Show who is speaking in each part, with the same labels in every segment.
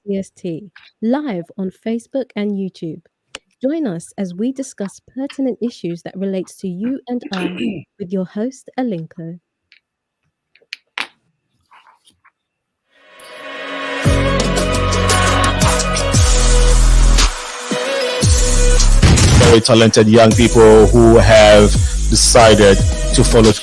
Speaker 1: CST, live on Facebook and YouTube. Join us as we discuss pertinent issues that relates to you and I with your host, Alinko.
Speaker 2: Very talented young people who have decided to follow.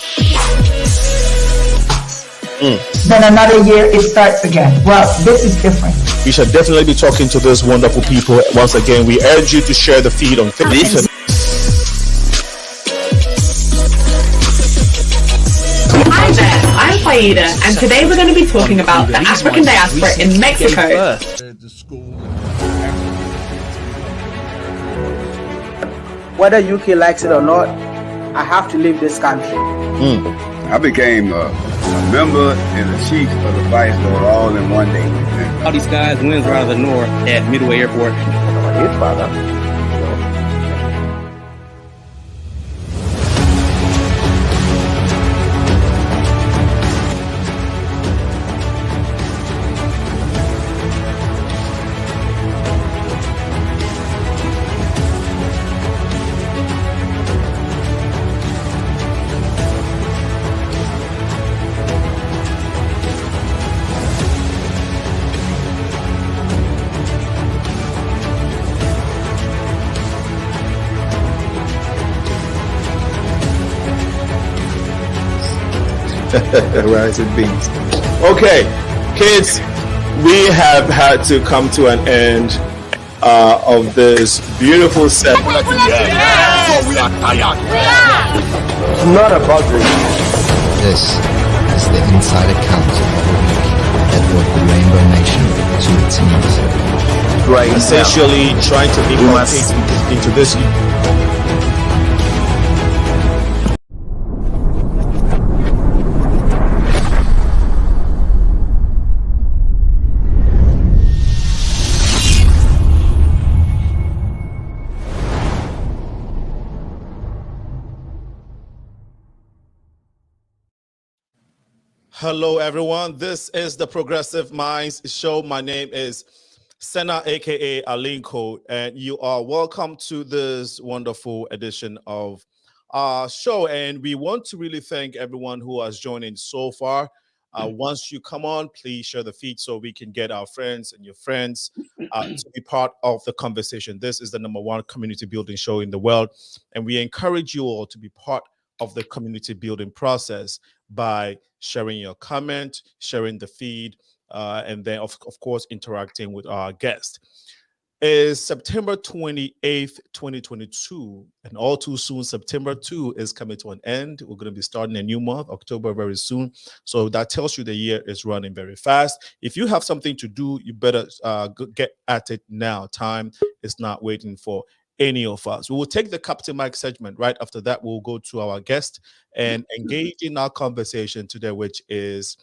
Speaker 3: Then another year it starts again. Well, this is different.
Speaker 2: We should definitely be talking to those wonderful people. Once again, we urge you to share the feed on Facebook.
Speaker 4: Hi there, I'm Faida, and today we're going to be talking about the African diaspora in Mexico.
Speaker 5: Whether UK likes it or not, I have to leave this country.
Speaker 6: I became a member and a chief of the Vice Lord all in one day.
Speaker 7: All these guys, winds are out of the north at Midway Airport.
Speaker 2: Rice and beans. Okay, kids, we have had to come to an end of this beautiful set.
Speaker 6: It's not about this.
Speaker 8: This is the inside account of a week that brought the Rainbow Nation to its knees.
Speaker 2: Right, essentially trying to implement into this. Hello, everyone. This is the Progressive Minds Show. My name is Senna, aka Alinko, and you are welcome to this wonderful edition of our show. And we want to really thank everyone who has joined in so far. Once you come on, please share the feed so we can get our friends and your friends to be part of the conversation. This is the #1 community building show in the world, and we encourage you all to be part of the community building process by sharing your comment, sharing the feed, and then, of course, interacting with our guest. Is September 28th, 2022, and all too soon, September 2 is coming to an end. We're going to be starting a new month, October, very soon. So that tells you the year is running very fast. If you have something to do, you better get at it now. Time is not waiting for any of us. We will take the Captain Mike segment. Right after that, we'll go to our guest and engage in our conversation today, which is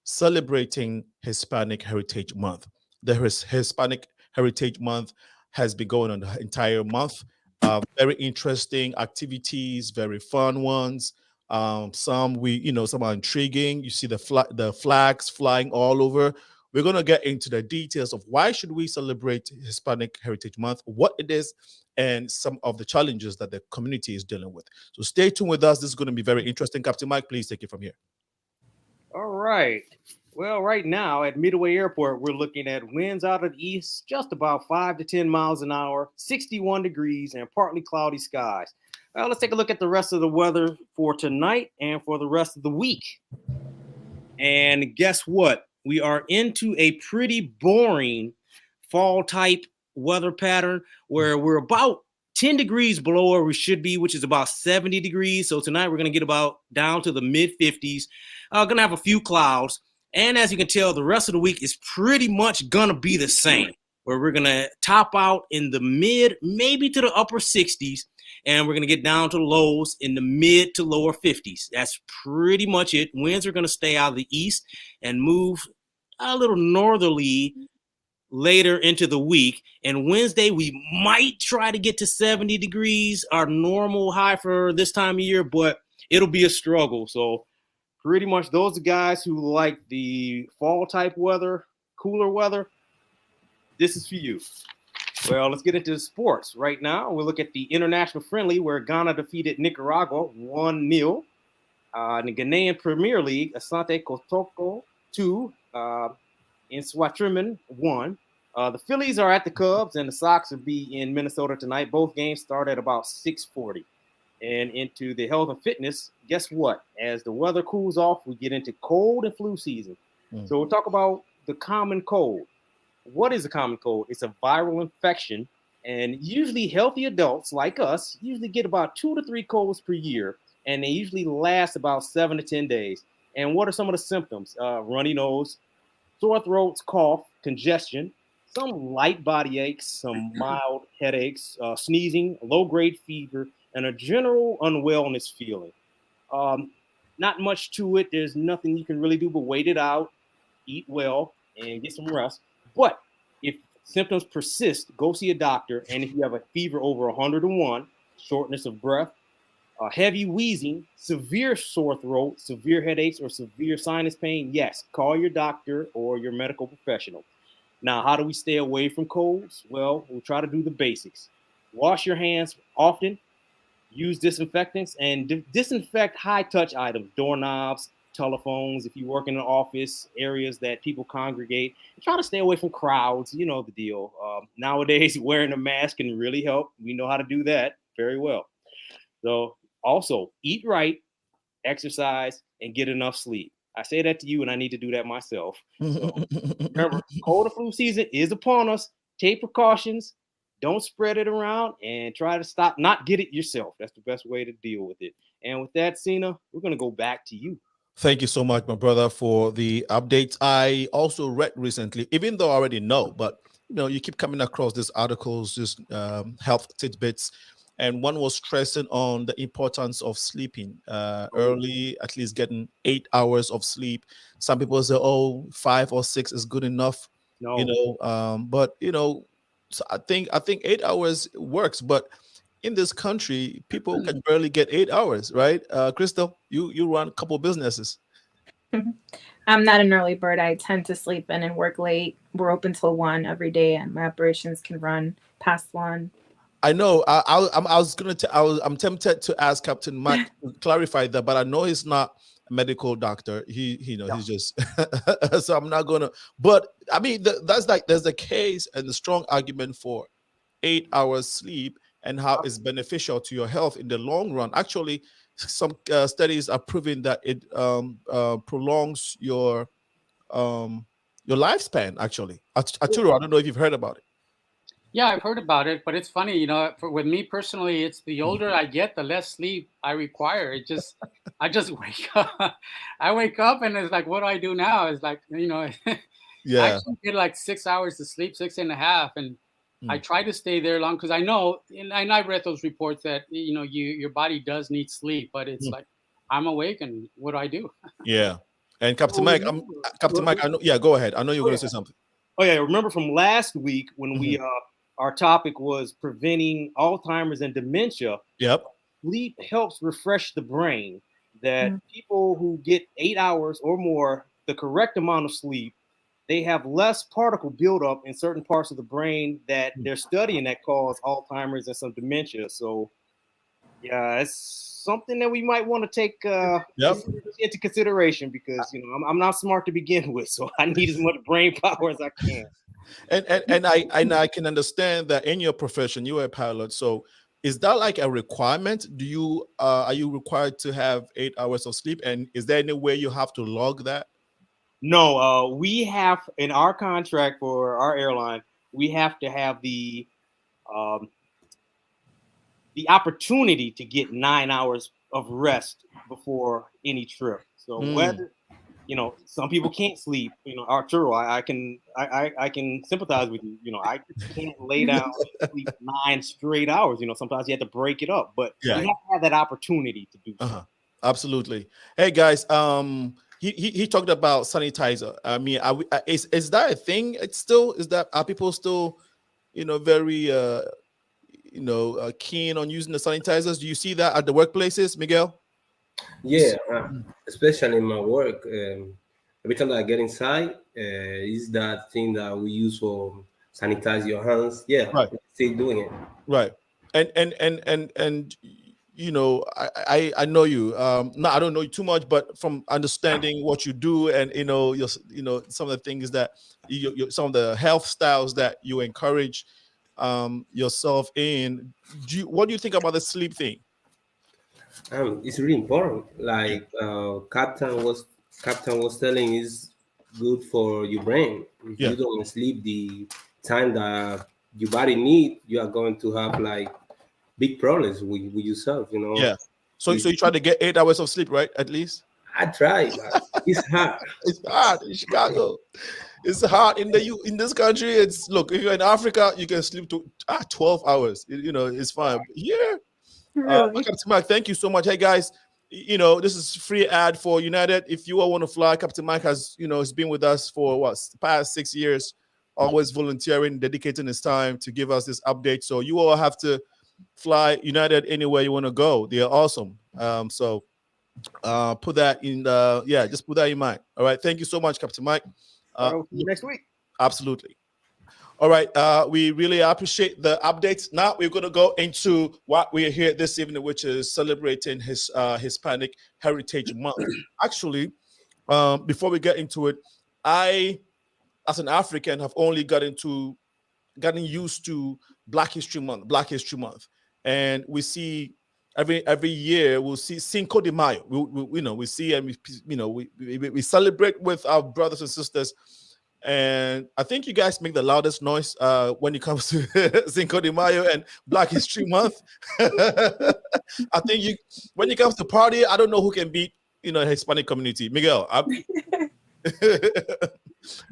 Speaker 2: celebrating Hispanic Heritage Month. The Hispanic Heritage Month has been going on the entire month. Very interesting activities, very fun ones. Some are intriguing. You see the flags flying all over. We're going to get into the details of why should we celebrate Hispanic Heritage Month, what it is, and some of the challenges that the community is dealing with. So stay tuned with us. This is going to be very interesting. Captain Mike, please take it from here.
Speaker 7: All right. Well, right now at Midway Airport, we're looking at winds out of the east, just about 5 to 10 miles an hour, 61 degrees, and partly cloudy skies. Well, let's take a look at the rest of the weather for tonight and for the rest of the week. And guess what? We are into a pretty boring fall type weather pattern where we're about 10 degrees below where we should be, which is about 70 degrees. So tonight we're going to get about down to the mid 50s. Going to have a few clouds. And as you can tell, the rest of the week is pretty much going to be the same, where we're going to top out in the mid, maybe to the upper 60s. And we're going to get down to lows in the mid to lower 50s. That's pretty much it. Winds are going to stay out of the east and move a little northerly later into the week. And Wednesday, we might try to get to 70 degrees, our normal high for this time of year, but it'll be a struggle. So pretty much those are guys who like the fall type weather, cooler weather. this is for you. Well, let's get into sports. Right now, we'll look at the international friendly where Ghana defeated Nicaragua 1-0. The Ghanaian Premier League, Asante Kotoko 2, in Swatriman 1. The Phillies are at the Cubs, and the Sox will be in Minnesota tonight. Both games start at about 6:40. And into the health and fitness, guess what? As the weather cools off, we get into cold and flu season. So we'll talk about the common cold. What is a common cold? It's a viral infection, and usually healthy adults like us usually get about 2 to 3 colds per year, and they usually last about 7 to 10 days. And what are some of the symptoms? Runny nose, sore throats, cough, congestion, some light body aches, some mild headaches, sneezing, low-grade fever, and a general unwellness feeling. Not much to it. There's nothing you can really do but wait it out, eat well, and get some rest. But if symptoms persist, go see a doctor. And if you have a fever over 101, shortness of breath, heavy wheezing, severe sore throat, severe headaches, or severe sinus pain, yes, call your doctor or your medical professional. Now, how do we stay away from colds? Well, we'll try to do the basics. Wash your hands often, use disinfectants, and disinfect high-touch items, doorknobs, telephones, if you work in an office, areas that people congregate. Try to stay away from crowds. You know the deal. Nowadays, wearing a mask can really help. We know how to do that very well. So also, eat right, exercise, and get enough sleep. I say that to you, and I need to do that myself. So, remember, cold and flu season is upon us. Take precautions. Don't spread it around, and try to not get it yourself. That's the best way to deal with it. And with that, Sina, we're going to go back to you.
Speaker 2: Thank you so much, my brother, for the updates. I also read recently, even though I already know, but you keep coming across these articles, just health tidbits, and one was stressing on the importance of sleeping early, at least getting 8 hours of sleep. Some people say, 5 or 6 is good enough.
Speaker 7: No.
Speaker 2: But so I think 8 hours works, but in this country, people can barely get 8 hours, right? Crystal, you run a couple businesses.
Speaker 9: I'm not an early bird. I tend to sleep in and work late. We're open till 1 every day, and my operations can run past 1.
Speaker 2: I know. I'm tempted to ask Captain Mike to clarify that, but I know he's not a medical doctor. He's just so I'm not gonna. But I mean, there's a case and a strong argument for 8 hours sleep and how it's beneficial to your health in the long run. Actually, some studies are proving that it prolongs your lifespan. Actually, Arturo, I don't know if you've heard about it.
Speaker 10: Yeah, I've heard about it, but it's funny, with me personally, it's the older I get, the less sleep I require. I just wake up. I wake up and it's like, what do I do now? It's like, I actually get like 6 hours to sleep, 6.5. And I try to stay there long because I know, and I read those reports that, your body does need sleep, but it's like, I'm awake and what do I do?
Speaker 2: Yeah. And Captain Mike, I know. Yeah, go ahead. I know you're going to say something.
Speaker 7: Oh yeah, remember from last week when we our topic was preventing Alzheimer's and dementia.
Speaker 2: Yep.
Speaker 7: Sleep helps refresh the brain. That people who get 8 hours or more, the correct amount of sleep, they have less particle buildup in certain parts of the brain that they're studying that cause Alzheimer's and some dementia. So yeah, it's something that we might want to take into consideration because I'm not smart to begin with, so I need as much brain power as I can.
Speaker 2: And I can understand that in your profession, you are a pilot. So is that like a requirement? Are you required to have 8 hours of sleep? And is there any way you have to log that?
Speaker 7: No, we have in our contract for our airline, we have to have the opportunity to get 9 hours of rest before any trip. So whether some people can't sleep. Arturo, I can sympathize with you. I can't lay down and sleep 9 straight hours. Sometimes you have to break it up, but you have to have that opportunity to do so.
Speaker 2: Absolutely. Hey guys, he talked about sanitizer. I mean, is that a thing? Are people still, very keen on using the sanitizers? Do you see that at the workplaces, Miguel?
Speaker 11: Yeah, especially in my work. Every time that I get inside, is that thing that we use for sanitize your hands. Yeah,
Speaker 2: Right.
Speaker 11: we're still doing it.
Speaker 2: Right. And you know, I know you. No, I don't know you too much, but from understanding what you do and you know some of the things that some of the health styles that you encourage yourself in. What do you think about the sleep thing?
Speaker 11: It's really important. Like Captain was telling, is good for your brain. If
Speaker 2: Yeah.
Speaker 11: you don't sleep the time that your body need, you are going to have like big problems with yourself. You know.
Speaker 2: Yeah. So you try to get 8 hours of sleep, right? At least.
Speaker 11: I try, but it's hard.
Speaker 2: It's hard in Chicago. It's hard in this country. It's look, if you're in Africa, you can sleep to 12 hours. You know, it's fine. Yeah.
Speaker 9: Really?
Speaker 2: Captain Mike, thank you so much. Hey guys, you know, this is free ad for United. If you all want to fly, Captain Mike has, you know, he's been with us for the past 6 years, always volunteering, dedicating his time to give us this update. So you all have to fly United anywhere you want to go. They are awesome. So put that in just put that in mind. All right. Thank you so much, Captain Mike.
Speaker 7: See you next week.
Speaker 2: Absolutely. All right. We really appreciate the updates. Now we're going to go into what we're here this evening, which is celebrating his Hispanic Heritage Month. Actually, before we get into it, I, as an African, have only gotten used to Black History Month, and we see every year we'll see Cinco de Mayo. We see and we celebrate with our brothers and sisters. And I think you guys make the loudest noise when it comes to Cinco de Mayo and Black History Month. I think when it comes to party, I don't know who can beat the Hispanic community. Miguel,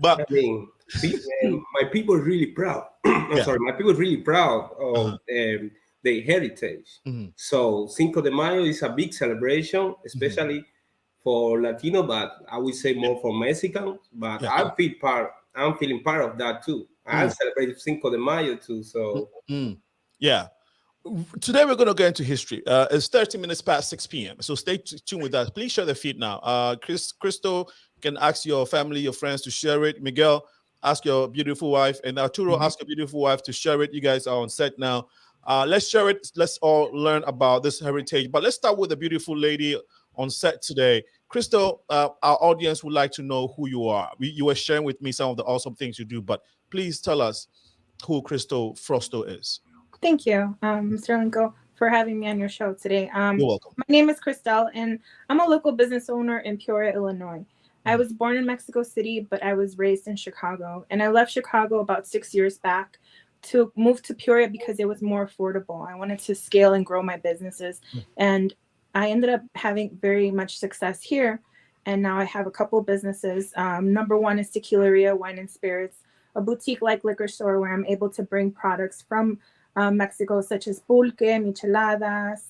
Speaker 2: but
Speaker 11: I mean, my people are really proud. My people are really proud of their heritage.
Speaker 2: Mhm.
Speaker 11: So Cinco de Mayo is a big celebration, especially for Latino, but I would say more for Mexicans. But I'm feeling part of that too. I celebrate Cinco de Mayo too. So
Speaker 2: yeah. Today we're going to get into history. It's 30 minutes past 6 p.m. So stay tuned with us. Please share the feed now. Crystal can ask your family, your friends to share it. Miguel, ask your beautiful wife. And Arturo, ask your beautiful wife to share it. You guys are on set now. Let's share it. Let's all learn about this heritage. But let's start with the beautiful lady on set today. Crystal, our audience would like to know who you are. You were sharing with me some of the awesome things you do, but please tell us who Crystal Frausto is.
Speaker 9: Thank you, Mr. Linko, for having me on your show today.
Speaker 2: You're welcome.
Speaker 9: My name is Christelle, and I'm a local business owner in Peoria, Illinois. I was born in Mexico City, but I was raised in Chicago. And I left Chicago about 6 years back to move to Peoria because it was more affordable. I wanted to scale and grow my businesses. And I ended up having very much success here. And now I have a couple of businesses. Number one is Tequileria Wine and Spirits, a boutique-like liquor store where I'm able to bring products from Mexico, such as pulque, micheladas,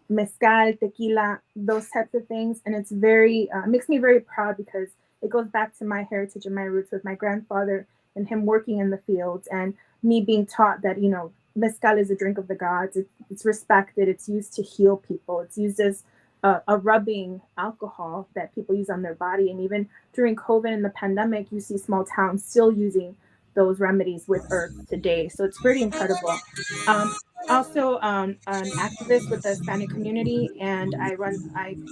Speaker 9: mezcal, tequila, those types of things. And it's makes me very proud because it goes back to my heritage and my roots with my grandfather and him working in the fields and me being taught that, mezcal is a drink of the gods. It's respected. It's used to heal people. It's used as a rubbing alcohol that people use on their body. And even during COVID and the pandemic, you see small towns still using those remedies with herbs today. So it's pretty incredible. Also an activist with the Hispanic community, and I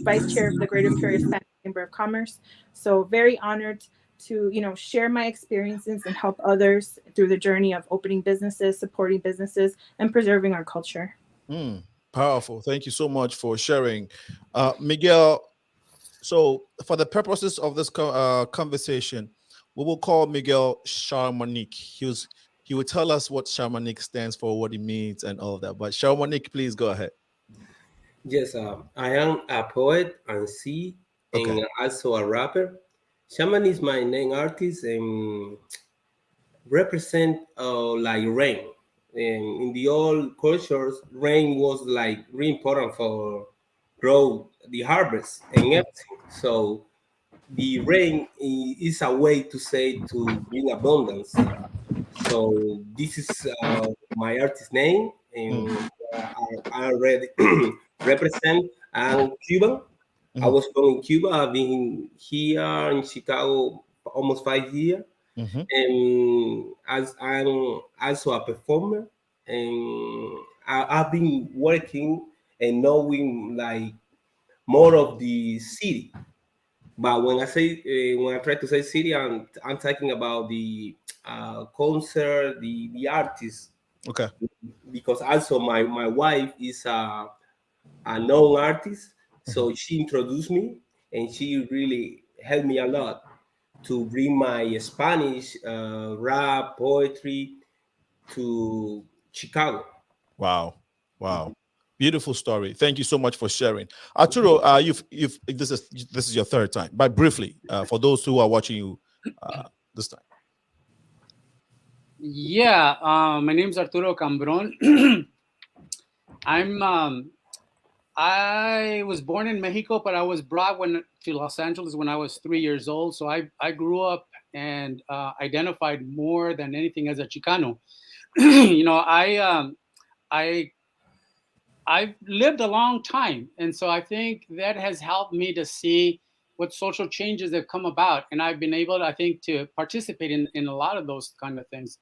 Speaker 9: vice chair of the Greater Peoria Hispanic Chamber of Commerce. So very honored to share my experiences and help others through the journey of opening businesses, supporting businesses, and preserving our culture.
Speaker 2: Powerful. Thank you so much for sharing, Miguel. So for the purposes of this conversation, we will call Miguel CHARMANIK. He will tell us what CHARMANIK stands for, what it means, and all of that. But CHARMANIK, please go ahead.
Speaker 11: yes, I am a poet and and also a rapper. Shaman is my name artist and represent like rain. And in the old cultures, rain was like really important for grow the harvest and everything. So the rain is a way to say to bring abundance. So this is my artist name, and I already represent. I'm Cuban. I was born in Cuba. I've been here in Chicago for almost 5 years. And as I'm also a performer, and I've been working and knowing like more of the city. But when I say when I try to say city, I'm talking about the concert, the artists.
Speaker 2: Okay.
Speaker 11: Because also my wife is a known artist, so she introduced me, and she really helped me a lot to bring my Spanish rap poetry to Chicago.
Speaker 2: Wow. Wow. Beautiful story. Thank you so much for sharing. Arturo, you've this is your third time, but briefly, for those who are watching you this time.
Speaker 10: Yeah, my name is Arturo CAMBRON. I was born in Mexico, but I was brought to Los Angeles when I was 3 years old. So I grew up and identified more than anything as a Chicano. You know, I've lived a long time, and so I think that has helped me to see what social changes have come about, and I've been able, I think, to participate in a lot of those kind of things.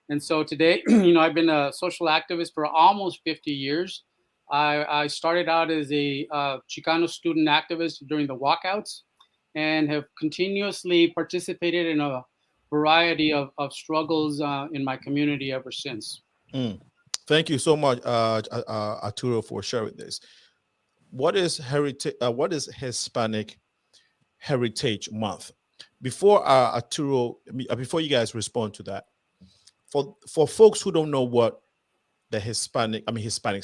Speaker 10: And so today, you know, I've been a social activist for almost 50 years. I started out as a Chicano student activist during the walkouts, and have continuously participated in a variety of struggles in my community ever since.
Speaker 2: Thank you so much, Arturo, for sharing this. What is heritage? What is Hispanic Heritage Month? Before Arturo, before you guys respond to that, for folks who don't know what the Hispanic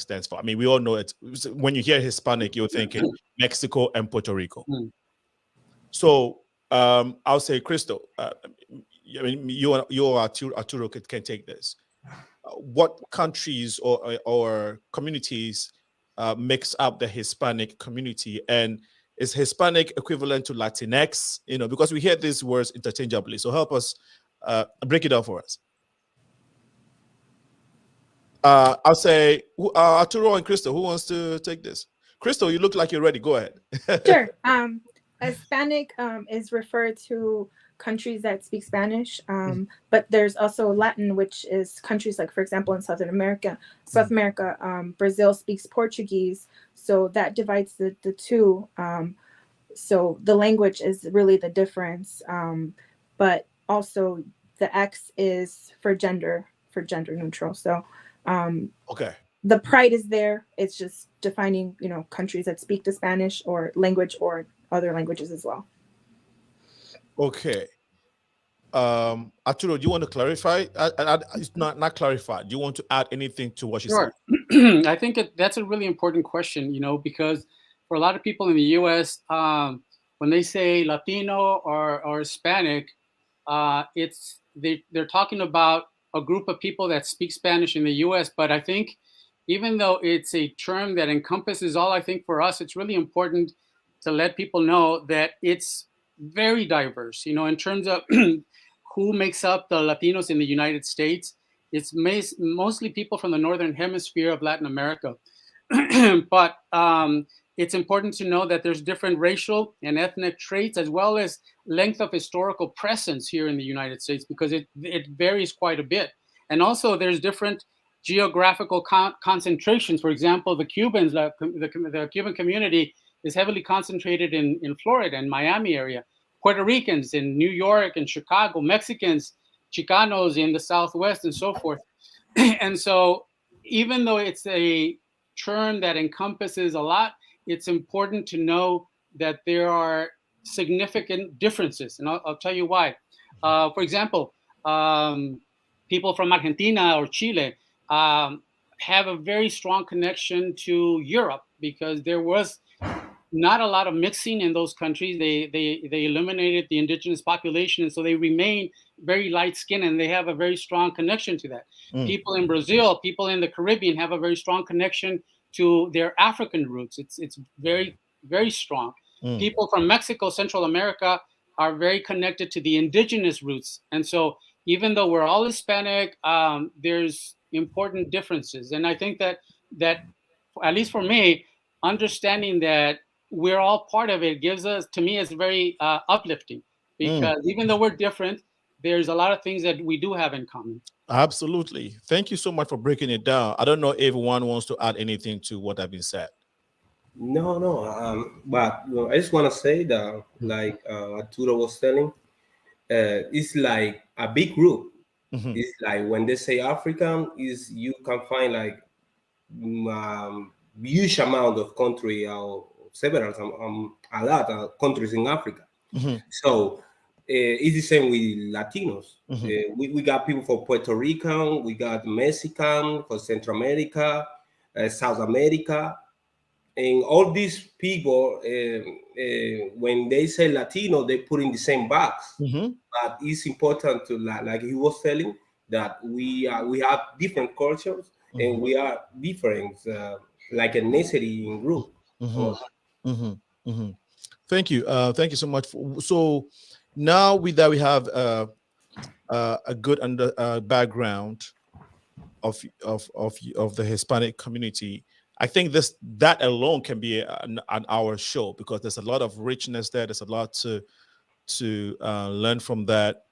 Speaker 2: stands for. I mean, we all know it. When you hear Hispanic, you're thinking Mexico and Puerto Rico. So I'll say, Crystal, I mean, you Arturo can take this. What countries or communities makes up the Hispanic community, and is Hispanic equivalent to Latinx? You know, because we hear these words interchangeably. So help us break it down for us. I'll say Arturo and Crystal. Who wants to take this? Crystal, you look like you're ready. Go ahead.
Speaker 9: Sure. Hispanic is referred to countries that speak Spanish, but there's also Latin, which is countries like, for example, in South America, Brazil speaks Portuguese, so that divides the two. So the language is really the difference, but also the X is for gender neutral. So
Speaker 2: okay,
Speaker 9: the pride is there. It's just defining, you know, countries that speak the Spanish or language or other languages as well.
Speaker 2: Okay. Arturo, do you want to clarify? It's not clarified. Do you want to add anything to what she said?
Speaker 10: I think that's a really important question, you know, because for a lot of people in the U.S., when they say Latino or Hispanic, they're talking about a group of people that speak Spanish in the U.S. But I think even though it's a term that encompasses all, I think for us, it's really important to let people know that it's very diverse, you know, in terms of who makes up the Latinos in the United States. It's mostly people from the Northern Hemisphere of Latin America. But it's important to know that there's different racial and ethnic traits, as well as length of historical presence here in the United States, because it varies quite a bit. And also there's different geographical concentrations. For example, the Cubans, the Cuban community is heavily concentrated in Florida and Miami area. Puerto Ricans in New York and Chicago, Mexicans, Chicanos in the Southwest, and so forth. And so even though it's a term that encompasses a lot, it's important to know that there are significant differences. And I'll tell you why. For example, people from Argentina or Chile have a very strong connection to Europe, because there was not a lot of mixing in those countries. They eliminated the indigenous population, and so they remain very light skinned, and they have a very strong connection to that. People in Brazil, people in the Caribbean have a very strong connection to their African roots. It's very, very strong. People from Mexico, Central America are very connected to the indigenous roots. And so even though we're all Hispanic, there's important differences. And I think that at least for me, understanding that we're all part of it gives us, to me, it's very uplifting, because even though we're different, there's a lot of things that we do have in common.
Speaker 2: Absolutely. Thank you so much for breaking it down. I don't know if everyone wants to add anything to what has been said.
Speaker 11: No. But I just want to say that, like Arturo was telling, it's like a big group. It's like when they say African, is you can find like huge amount of country or several a lot of countries in Africa. So it's the same with Latinos. We got people from Puerto Rican, we got Mexican, for Central America, South America, and all these people, when they say Latino, they put in the same box. But it's important to, like he was telling, that we have different cultures and we are different, like ethnicity in group.
Speaker 2: Thank you. Thank you so much. So now we have a good background of the Hispanic community. I think that alone can be an hour show, because there's a lot of richness there. There's a lot to learn from that.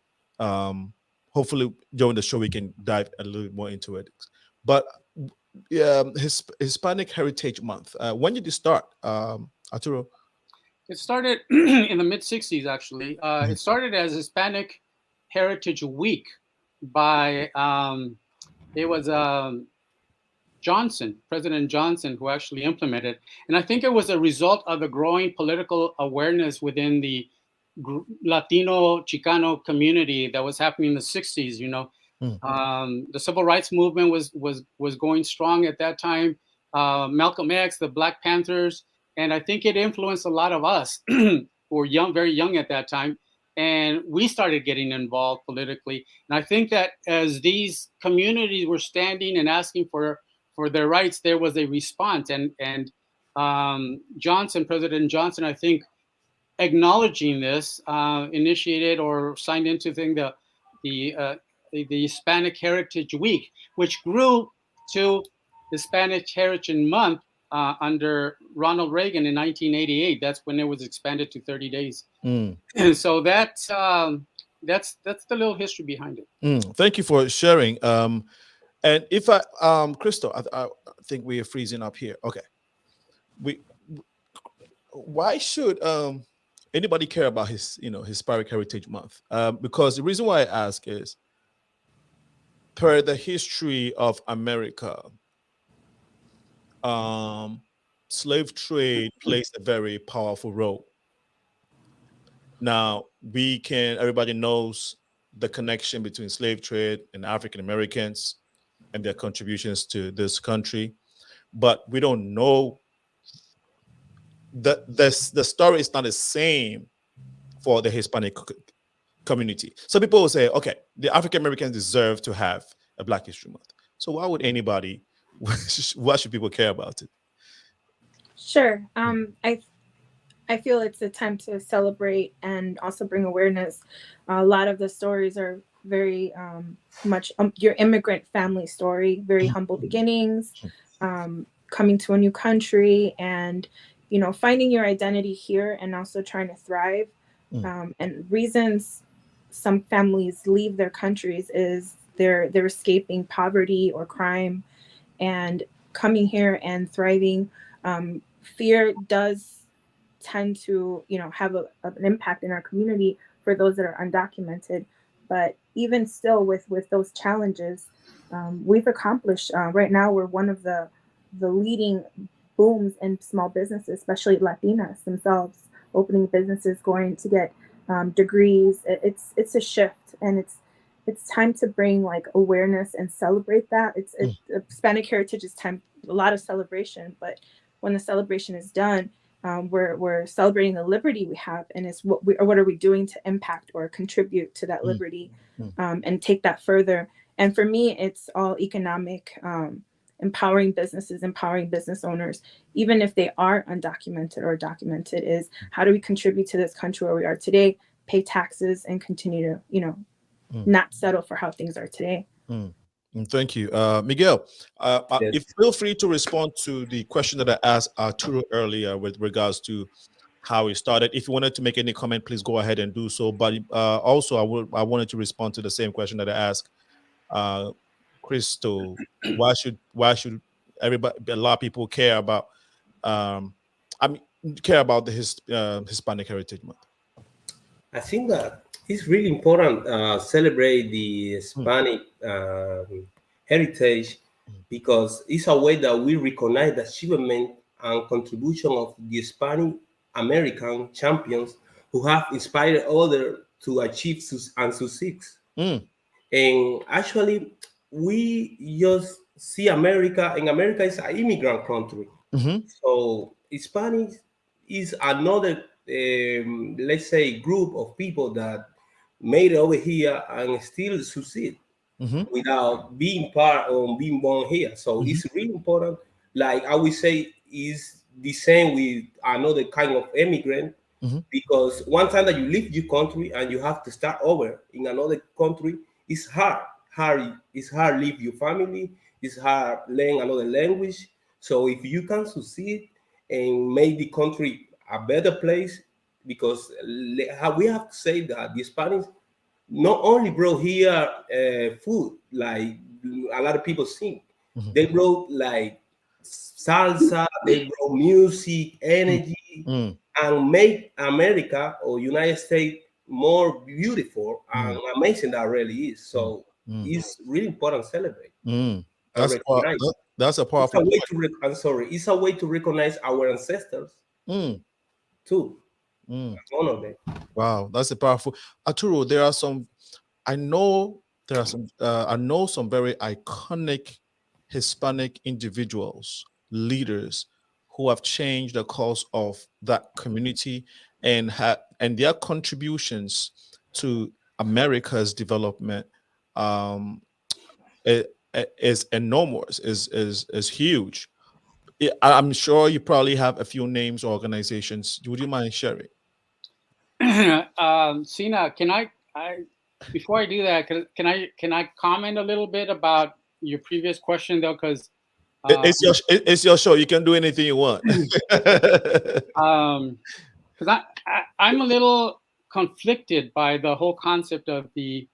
Speaker 2: Hopefully during the show we can dive a little bit more into it. But Hispanic Heritage Month, when did it start, Arturo?
Speaker 10: It started in the mid-'60s, actually. It started as Hispanic Heritage Week by, it was President Johnson, who actually implemented. And I think it was a result of the growing political awareness within the Latino Chicano community that was happening in the 60s. You know, the civil rights movement was going strong at that time. Malcolm X, the Black Panthers, and I think it influenced a lot of us who were young, very young at that time, and we started getting involved politically. And I think that as these communities were standing and asking for their rights, there was a response. And President Johnson, I think, acknowledging this, initiated or signed into the Hispanic Heritage Week, which grew to Hispanic Heritage Month under Ronald Reagan in 1988. That's when it was expanded to 30 days. And so that's the little history behind it.
Speaker 2: Thank you for sharing. And if Crystal, I think we are freezing up here. Okay. Why should anybody care about Hispanic Heritage Month? Because the reason why I ask is, per the history of America, slave trade plays a very powerful role. Now, everybody knows the connection between slave trade and African Americans and their contributions to this country, but we don't know the story is not the same for the Hispanic community. So people will say, okay, the African Americans deserve to have a Black History Month. So why should people care about it?
Speaker 9: Sure. I feel it's a time to celebrate and also bring awareness. A lot of the stories are very much your immigrant family story, very humble beginnings, coming to a new country, and finding your identity here and also trying to thrive. And reasons some families leave their countries is they're escaping poverty or crime, and coming here and thriving. Fear does tend to have an impact in our community for those that are undocumented. But even still, with those challenges, we've accomplished. Right now, we're one of the leading booms in small businesses, especially Latinas themselves, opening businesses, going to get degrees. It's a shift, and it's time to bring awareness and celebrate that. Hispanic Heritage is time, a lot of celebration, but when the celebration is done, we're celebrating the liberty we have, and it's what are we doing to impact or contribute to that liberty, and take that further. And for me, it's all economic, empowering businesses, empowering business owners, even if they are undocumented or documented, is how do we contribute to this country where we are today, pay taxes, and continue to, not settle for how things are today.
Speaker 2: Thank you. Miguel, feel free to respond to the question that I asked Arturo earlier with regards to how it started. If you wanted to make any comment, please go ahead and do so. But also, I wanted to respond to the same question that I asked Crystal. Why should everybody, a lot of people care about care about the Hispanic Heritage Month?
Speaker 11: I think that it's really important celebrate the Hispanic heritage, because it's a way that we recognize the achievement and contribution of the Hispanic American champions who have inspired others to achieve and succeed. And actually, we just see America, and America is an immigrant country. So Hispanic is another, let's say, group of people that made it over here and still succeed without being part or being born here. So it's really important. Like I would say, is the same with another kind of immigrant, because one time that you leave your country and you have to start over in another country, it's hard. It's hard leave your family. It's hard learn another language. So if you can succeed and make the country a better place, because we have to say that the Spanish not only brought here food, like a lot of people sing, they brought like salsa, they brought music, energy, and make America or United States more beautiful and amazing that really is. So it's really important to celebrate.
Speaker 2: That's a powerful
Speaker 11: point. It's a way to recognize our ancestors too. One of them.
Speaker 2: Wow, that's a powerful. Arturo, there are some. I know some very iconic Hispanic individuals, leaders who have changed the course of that community and their contributions to America's development is enormous, is huge. I'm sure you probably have a few names or organizations. Would you mind sharing?
Speaker 10: Sina, can I before I do that, can I comment a little bit about your previous question though? Because
Speaker 2: it's your show. You can do anything you want.
Speaker 10: Because I'm a little conflicted by the whole concept of the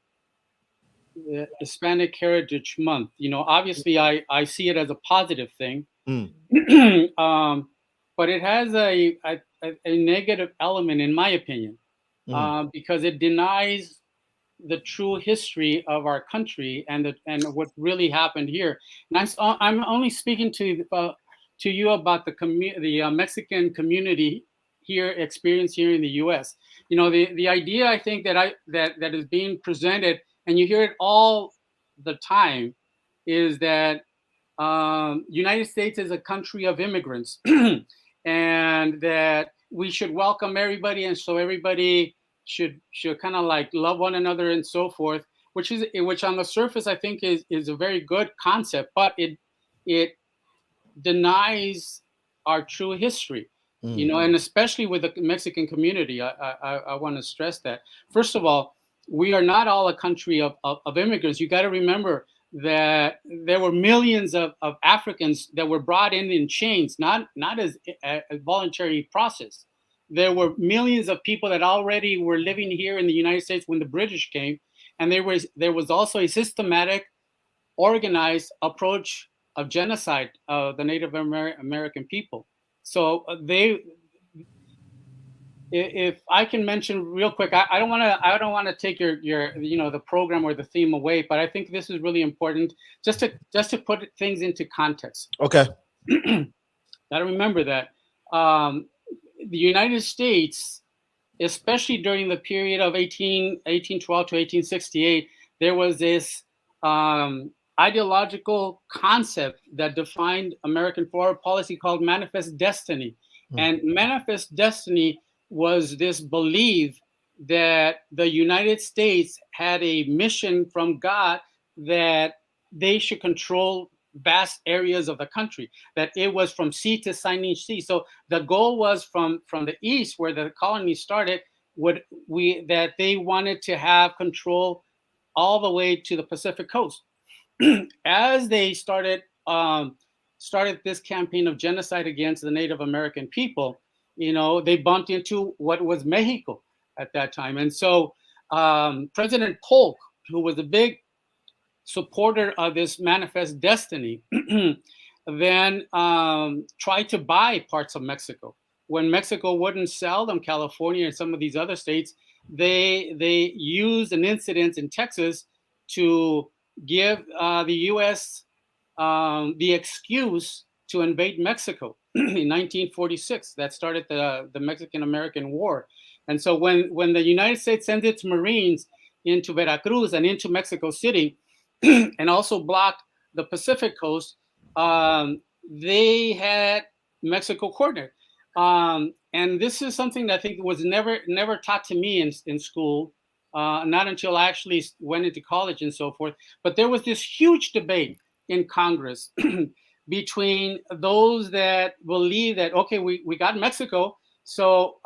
Speaker 10: Hispanic Heritage Month. You know, obviously I see it as a positive thing, but it has a negative element in my opinion, because it denies the true history of our country and what really happened here. And I'm only speaking to you about the Mexican community here, experience here in the U.S. You know, the idea I think that is being presented, and you hear it all the time, is that United States is a country of immigrants, and that we should welcome everybody, and so everybody should kind of like love one another and so forth, which on the surface I think is a very good concept, but it denies our true history, you know, and especially with the Mexican community. I want to stress that. First of all, we are not all a country of immigrants. You got to remember that there were millions of Africans that were brought in chains, not as a voluntary process. There were millions of people that already were living here in the United States when the British came, and there was also a systematic, organized approach of genocide of the Native American people. So if I can mention real quick, I don't want to take your the program or the theme away, but I think this is really important just to put things into context.
Speaker 2: Okay.
Speaker 10: Gotta remember that the United States, especially during the period of 1812 to 1868, there was this ideological concept that defined American foreign policy called manifest destiny. And manifest destiny was this belief that the United States had a mission from God that they should control vast areas of the country, that it was from sea to shining sea. So the goal was from the east, where the colony started, that they wanted to have control all the way to the Pacific coast. As they started this campaign of genocide against the Native American people, they bumped into what was Mexico at that time. And so President Polk, who was a big supporter of this manifest destiny, then tried to buy parts of Mexico. When Mexico wouldn't sell them, California and some of these other states, they used an incident in Texas to give the U.S. The excuse to invade Mexico in 1946. That started the Mexican-American War. And so when the United States sent its Marines into Veracruz and into Mexico City, and also blocked the Pacific coast, they had Mexico cornered. And this is something that I think was never taught to me in school, not until I actually went into college and so forth. But there was this huge debate in Congress between those that believe that, okay, we got Mexico, so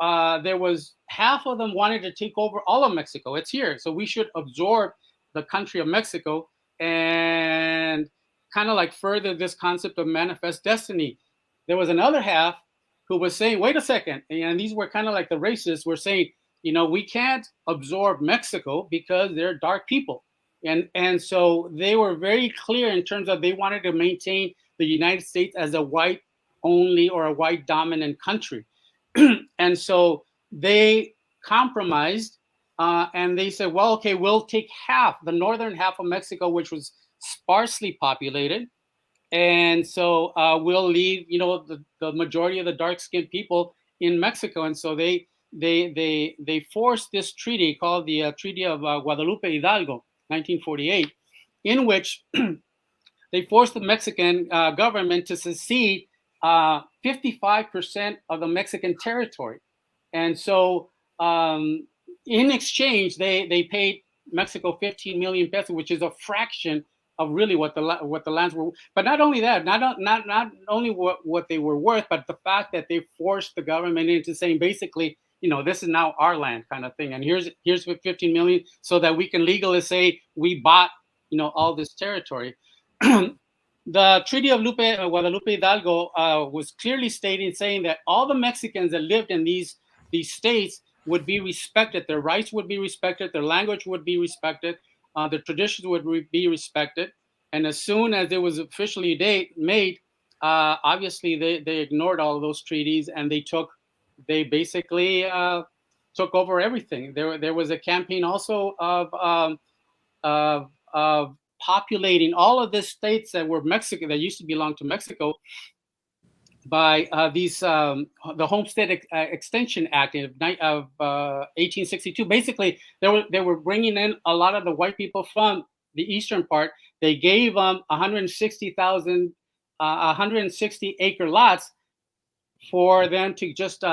Speaker 10: there was half of them wanted to take over all of Mexico. It's here, so we should absorb the country of Mexico and kind of like further this concept of manifest destiny. There was another half who was saying, wait a second, and these were kind of like the racists were saying, we can't absorb Mexico because they're dark people. And so they were very clear in terms of they wanted to maintain the United States as a white only or a white dominant country. And so they compromised and they said, well, okay, we'll take the northern half of Mexico, which was sparsely populated. And so we'll leave, the majority of the dark-skinned people in Mexico. And so they forced this treaty called the Treaty of Guadalupe Hidalgo, 1948, in which they forced the Mexican government to secede 55% of the Mexican territory. And so in exchange, they paid Mexico 15 million pesos, which is a fraction of really what the lands were. But not only that, not only what they were worth, but the fact that they forced the government into saying basically, this is now our land kind of thing. And here's 15 million so that we can legally say we bought, all this territory. The Treaty of Guadalupe Hidalgo was clearly saying that all the Mexicans that lived in these states would be respected. Their rights would be respected. Their language would be respected. Their traditions would be respected. And as soon as it was officially made, obviously they ignored all of those treaties and they basically took over everything. There was a campaign also of populating all of the states that were Mexican, that used to belong to Mexico, by the Homestead Extension Act of 1862. Basically, they were bringing in a lot of the white people from the eastern part. They gave them 160 acre lots for them to just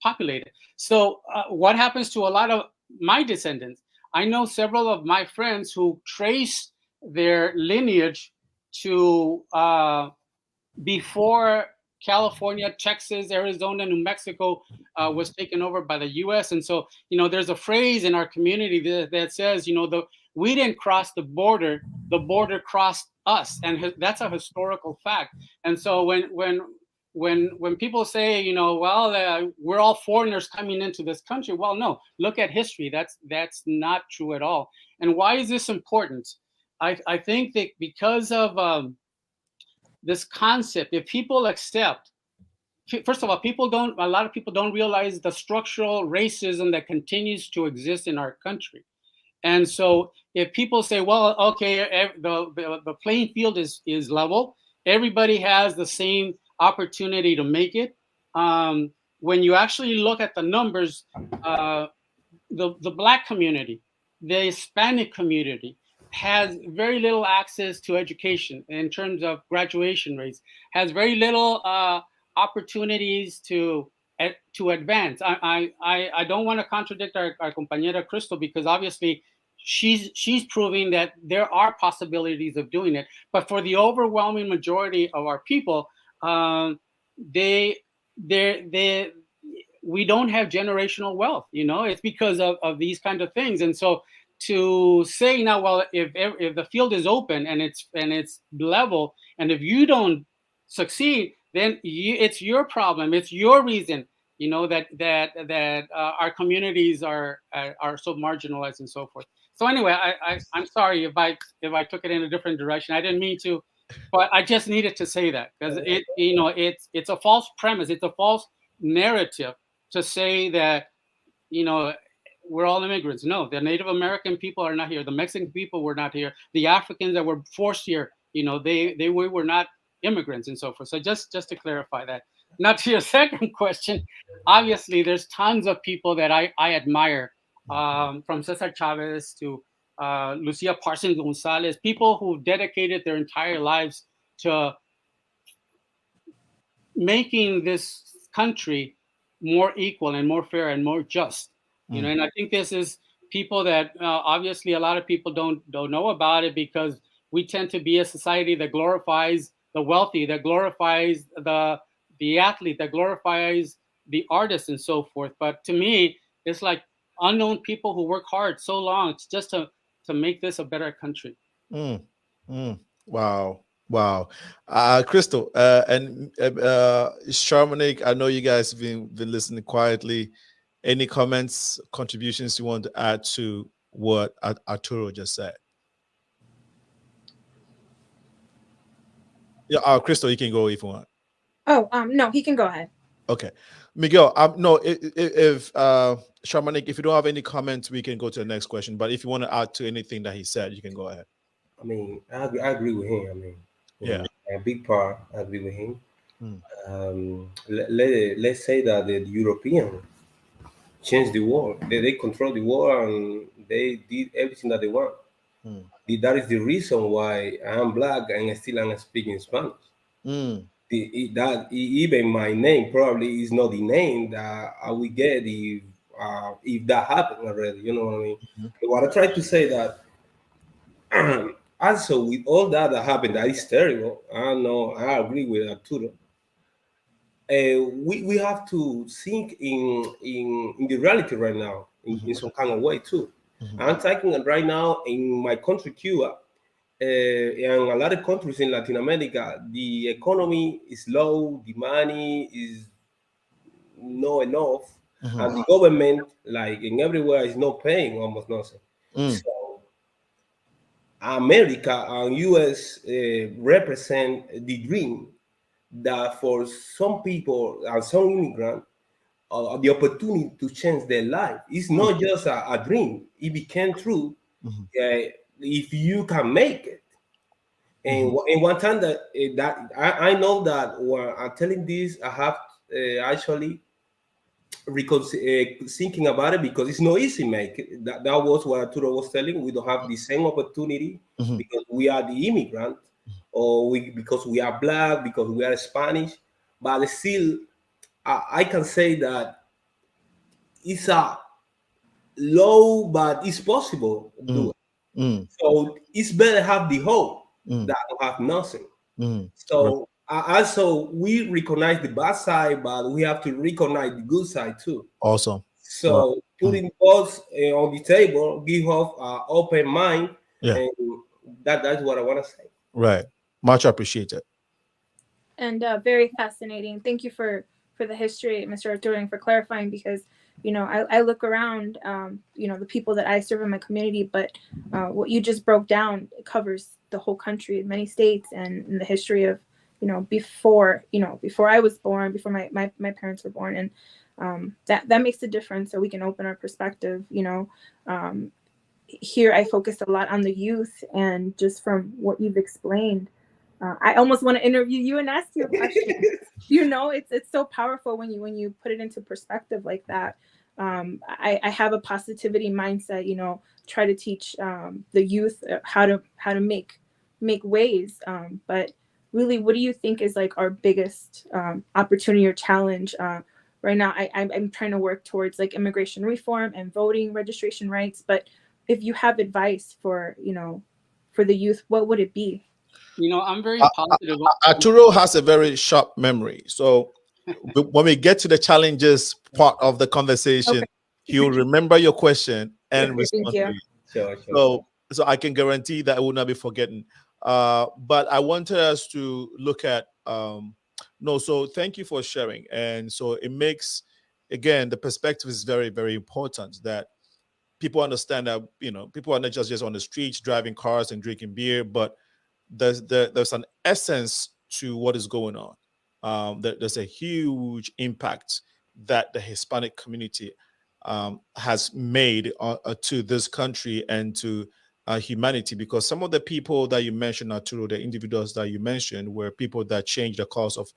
Speaker 10: populate it. So what happens to a lot of my descendants? I know several of my friends who trace their lineage to before California, Texas, Arizona, New Mexico was taken over by the U.S. And so, there's a phrase in our community that says, we didn't cross the border crossed us. And that's a historical fact. And so when people say, we're all foreigners coming into this country, well, no, look at history. That's not true at all. And why is this important? I think that because of this concept, if people accept, first of all, a lot of people don't realize the structural racism that continues to exist in our country. And so if people say, well, okay, the playing field is level, everybody has the same opportunity to make it. When you actually look at the numbers, the Black community, the Hispanic community has very little access to education in terms of graduation rates, has very little opportunities to advance. I don't want to contradict our compañera Crystal, because obviously she's proving that there are possibilities of doing it. But for the overwhelming majority of our people, we don't have generational wealth. It's because of these kind of things. And so to say now, well, if the field is open and it's level, and if you don't succeed, then it's your problem. It's your reason. you know, that our communities are so marginalized and so forth. So anyway, I'm sorry if I took it in a different direction. I didn't mean to, but I just needed to say that because it's a false premise. It's a false narrative to say that, you know, we're all immigrants. No, the Native American people are not here. The Mexican people were not here. The Africans that were forced here, you know, they were not immigrants and so forth. So just to clarify that. Now to your second question, obviously there's tons of people that I admire, from Cesar Chavez to Lucia Parsons Gonzalez, people who've dedicated their entire lives to making this country more equal and more fair and more just. You know, and I think this is people that obviously a lot of people don't know about it, because we tend to be a society that glorifies the wealthy, that glorifies the athlete, that glorifies the artist and so forth. But to me, it's like unknown people who work hard so long just to make this a better country.
Speaker 2: Wow. Crystal and CHARMANIK, I know you guys have been listening quietly. Any comments, contributions you want to add to what Arturo just said? Yeah, Crystal, you can go if you want.
Speaker 9: Oh, no, he can go ahead.
Speaker 2: Okay, Miguel. No, if CHARMANIK, if you don't have any comments, we can go to the next question. But if you want to add to anything that he said, you can go ahead.
Speaker 11: I mean, I agree with him. I mean,
Speaker 2: yeah,
Speaker 11: a big part, I agree with him. Let's say that the European changed the world. They control the world and they did everything that they want. That is the reason why I'm black and still I'm speaking Spanish. Even my name probably is not the name that I will get if that happened already. You know what I mean? What I try to say that also with all that happened, that is terrible. I know, I agree with Arturo. We have to think in the reality right now in some kind of way too. I'm talking right now in my country, Cuba, and a lot of countries in Latin America. The economy is low, the money is not enough, and the government, like in everywhere, is not paying almost nothing. So America and US represent the dream that for some people and some immigrants, the opportunity to change their life. It's not just a dream. It became true if you can make it. And in one time that I know that when I'm telling this, I have actually thinking about it, because it's not easy make it. That was what Arturo was telling. We don't have the same opportunity because we are the immigrant, or because we are black, because we are Spanish. But still, I can say that it's a low, but it's possible to do it. So it's better have the hope than to have nothing. So also we recognize the bad side, but we have to recognize the good side too.
Speaker 2: Awesome.
Speaker 11: So putting both on the table, give off an open mind, and that's what I want to say.
Speaker 2: Right. Much appreciated.
Speaker 9: And very fascinating. Thank you for the history, Mr. Arturo, and for clarifying, because, you know, I look around, you know, the people that I serve in my community, but what you just broke down covers the whole country, many states, and in the history of, you know, before I was born, before my parents were born. And that makes a difference, so we can open our perspective. You know, here I focus a lot on the youth, and just from what you've explained, I almost want to interview you and ask you a question. You know, it's so powerful when you put it into perspective like that. I have a positivity mindset, you know, try to teach the youth how to make ways. But really, what do you think is like our biggest opportunity or challenge right now? I'm trying to work towards like immigration reform and voting registration rights. But if you have advice for, you know, for the youth, what would it be?
Speaker 10: You know, I'm very positive.
Speaker 2: Arturo has a very sharp memory. So when we get to the challenges part of the conversation, he'll remember your question and respond to it.
Speaker 11: Sure.
Speaker 2: So I can guarantee that I will not be forgetting. But I wanted us to look at so thank you for sharing. And so it makes again, the perspective is very, very important, that people understand that, people are not just on the streets driving cars and drinking beer, but there's an essence to what is going on. There's a huge impact that the Hispanic community has made to this country and to humanity, because some of the people that you mentioned, Arturo, the individuals that you mentioned, were people that changed the course of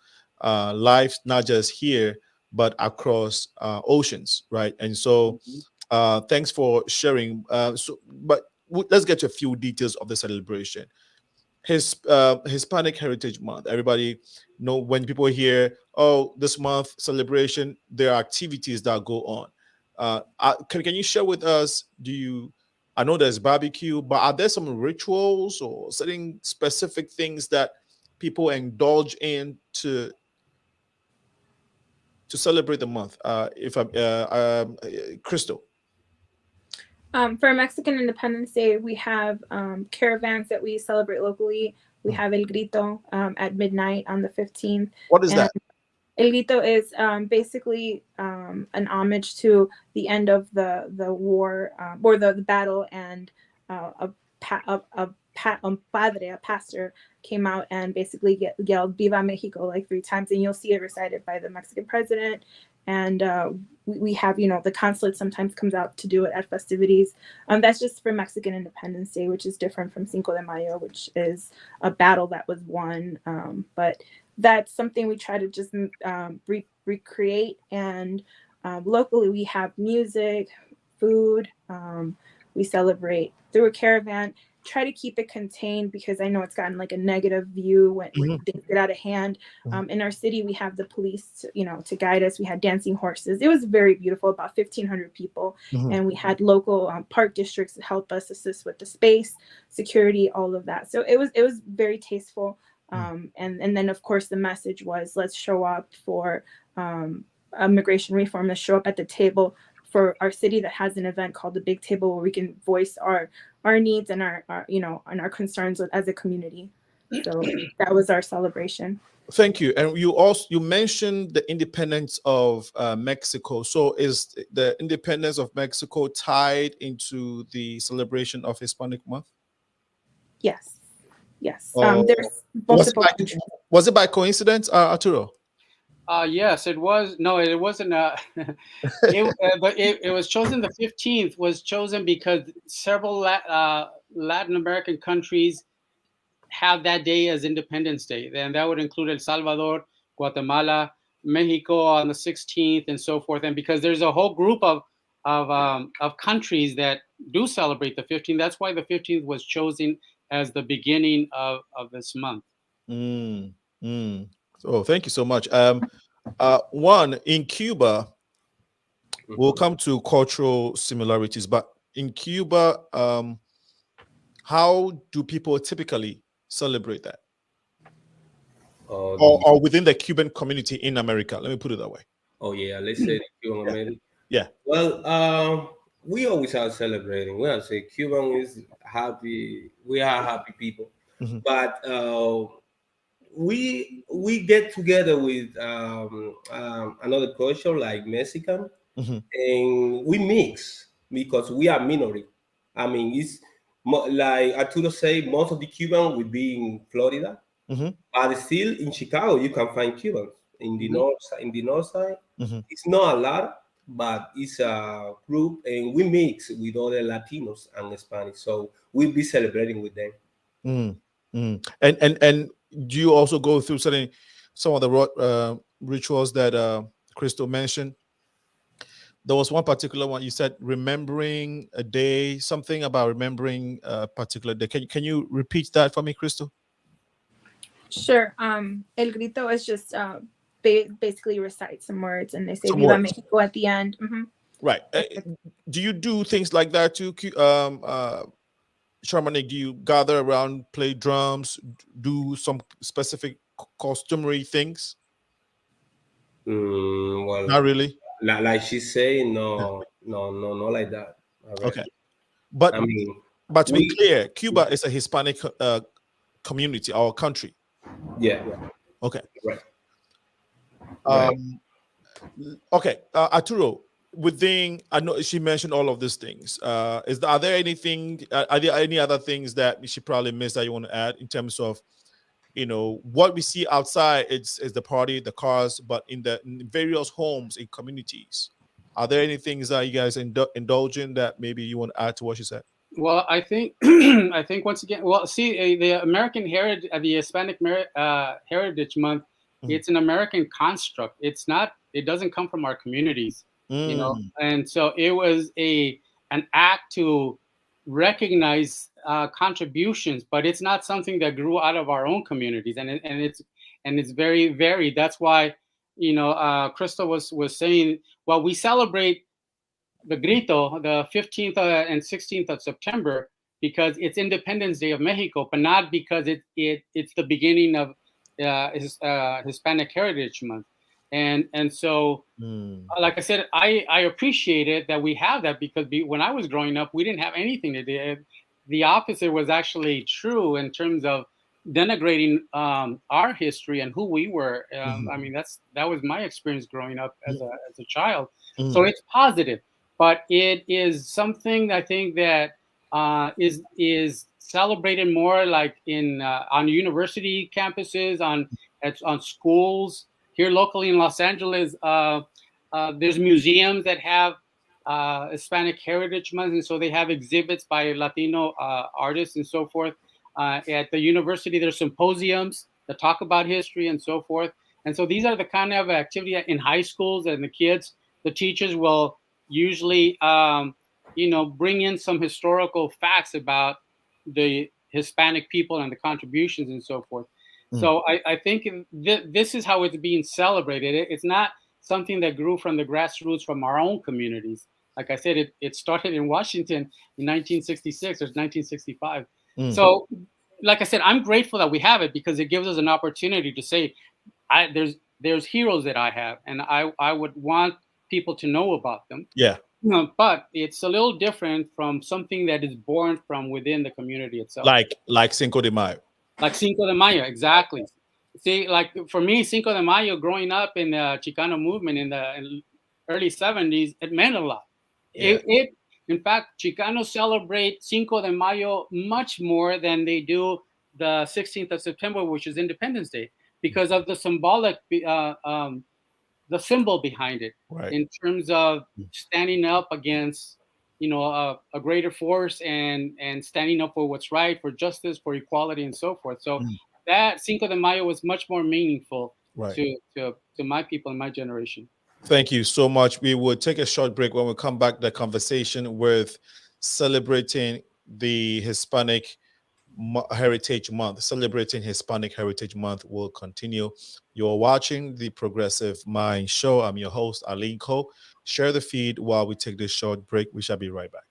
Speaker 2: life, not just here, but across oceans, right? And so thanks for sharing. But let's get to a few details of the celebration. Hispanic Heritage Month. Everybody know, when people hear, oh, this month celebration, there are activities that go on. Can you share with us, I know there's barbecue, but are there some rituals or certain specific things that people indulge in to celebrate the month? Crystal.
Speaker 9: For Mexican Independence Day, we have caravans that we celebrate locally. We have El Grito at midnight on the 15th.
Speaker 2: What is that?
Speaker 9: El Grito is basically an homage to the end of the war or the battle, and a pastor came out and basically yelled "Viva Mexico" like 3 times, and you'll see it recited by the Mexican president. And we have, the consulate sometimes comes out to do it at festivities. That's just for Mexican Independence Day, which is different from Cinco de Mayo, which is a battle that was won. But that's something we try to just recreate. And locally, we have music, food. We celebrate through a caravan. Try to keep it contained, because I know it's gotten like a negative view when things get out of hand. In our city, we have the police, to guide us. We had dancing horses. It was very beautiful, about 1,500 people. And we had local park districts help us assist with the space, security, all of that. So it was very tasteful. And then, of course, the message was, let's show up for immigration reform. Let's show up at the table for our city that has an event called the Big Table, where we can voice our needs and our and our concerns as a community. So that was our celebration.
Speaker 2: Thank you. And you mentioned the independence of Mexico. So is the independence of Mexico tied into the celebration of Hispanic Month?
Speaker 9: Yes. There's multiple.
Speaker 2: Was it by coincidence, Arturo?
Speaker 10: Yes, it was. No, it wasn't. But it was chosen. The 15th was chosen because several Latin American countries have that day as Independence Day, and that would include El Salvador, Guatemala, Mexico on the 16th, and so forth. And because there's a whole group of countries that do celebrate the 15th, that's why the 15th was chosen as the beginning of this month.
Speaker 2: Oh, thank you so much. One, in Cuba, we'll come to cultural similarities, but in Cuba, how do people typically celebrate that? Or within the Cuban community in America? Let me put it that way.
Speaker 11: Oh, yeah. Let's say the Cuban America.
Speaker 2: Yeah.
Speaker 11: Well, we always are celebrating. We are say Cuban is happy. We are happy people. But we get together with another culture like Mexican, and we mix because we are minority. I mean, it's like Arturo say, most of the Cuban will be in Florida, but still in Chicago you can find Cubans in the north side. It's not a lot, but it's a group, and we mix with other Latinos and Hispanics, so we'll be celebrating with them.
Speaker 2: And do you also go through some of the rituals that Crystal mentioned? There was one particular one you said, remembering a day, something about remembering a particular day. Can you repeat that for me, Crystal?
Speaker 9: Sure. El Grito is just basically recite some words, and they say Viva Mexico at the end.
Speaker 2: Right. Do you do things like that too? Charmanik, do you gather around, play drums, do some specific customary things?
Speaker 11: Well,
Speaker 2: not really.
Speaker 11: Like she's saying, no, like that.
Speaker 2: Okay, but
Speaker 11: I mean,
Speaker 2: but to be clear, Cuba is a Hispanic community or country.
Speaker 11: Yeah.
Speaker 2: Okay.
Speaker 11: Right.
Speaker 2: Okay, Arturo. Within, I know she mentioned all of these things. Are there anything? Are there any other things that she probably missed that you want to add in terms of, what we see outside? It's the party, the cars, but in various homes in communities, are there any things that you guys indulge in that maybe you want to add to what she said?
Speaker 10: Well, I think I think once again, well, see, the American Heritage, the Hispanic Heritage Month, it's an American construct. It's not. It doesn't come from our communities, and so it was an act to recognize contributions, but it's not something that grew out of our own communities, and it's very varied. That's why, Crystal was saying, well, we celebrate the Grito, the 15th and 16th of September, because it's Independence Day of Mexico, but not because it's the beginning of Hispanic Heritage Month. And so, like I said, I appreciate it that we have that, because when I was growing up, we didn't have anything to do. The opposite was actually true in terms of denigrating our history and who we were. I mean, that was my experience growing up as a child. So it's positive. But it is something I think that is celebrated more like on university campuses, on schools. Here locally in Los Angeles, there's museums that have Hispanic Heritage Month, and so they have exhibits by Latino artists and so forth. At the university, there's symposiums that talk about history and so forth. And so these are the kind of activity in high schools, and the teachers will usually, bring in some historical facts about the Hispanic people and the contributions and so forth. So I think this is how it's being celebrated. It's not something that grew from the grassroots from our own communities. Like I said, it started in Washington in 1966 or 1965. So, like I said, I'm grateful that we have it, because it gives us an opportunity to say, there's heroes that I have, and I would want people to know about them.
Speaker 2: Yeah.
Speaker 10: But it's a little different from something that is born from within the community itself.
Speaker 2: Like Cinco de Mayo.
Speaker 10: Like Cinco de Mayo, exactly. See, like for me, Cinco de Mayo, growing up in the Chicano movement in the early 70s, it meant a lot. Yeah. In fact, Chicanos celebrate Cinco de Mayo much more than they do the 16th of September, which is Independence Day, because of the symbolic the symbol behind it, right, in terms of standing up against, a greater force and standing up for what's right, for justice, for equality, and so forth. So that Cinco de Mayo was much more meaningful, right, to my people and my generation.
Speaker 2: Thank you so much. We will take a short break. When we come back, the conversation with celebrating the Hispanic Heritage Month, celebrating Hispanic Heritage Month will continue. You're watching the Progressive Mind Show. I'm your host, Aline Ko. Share the feed while we take this short break. We shall be right back.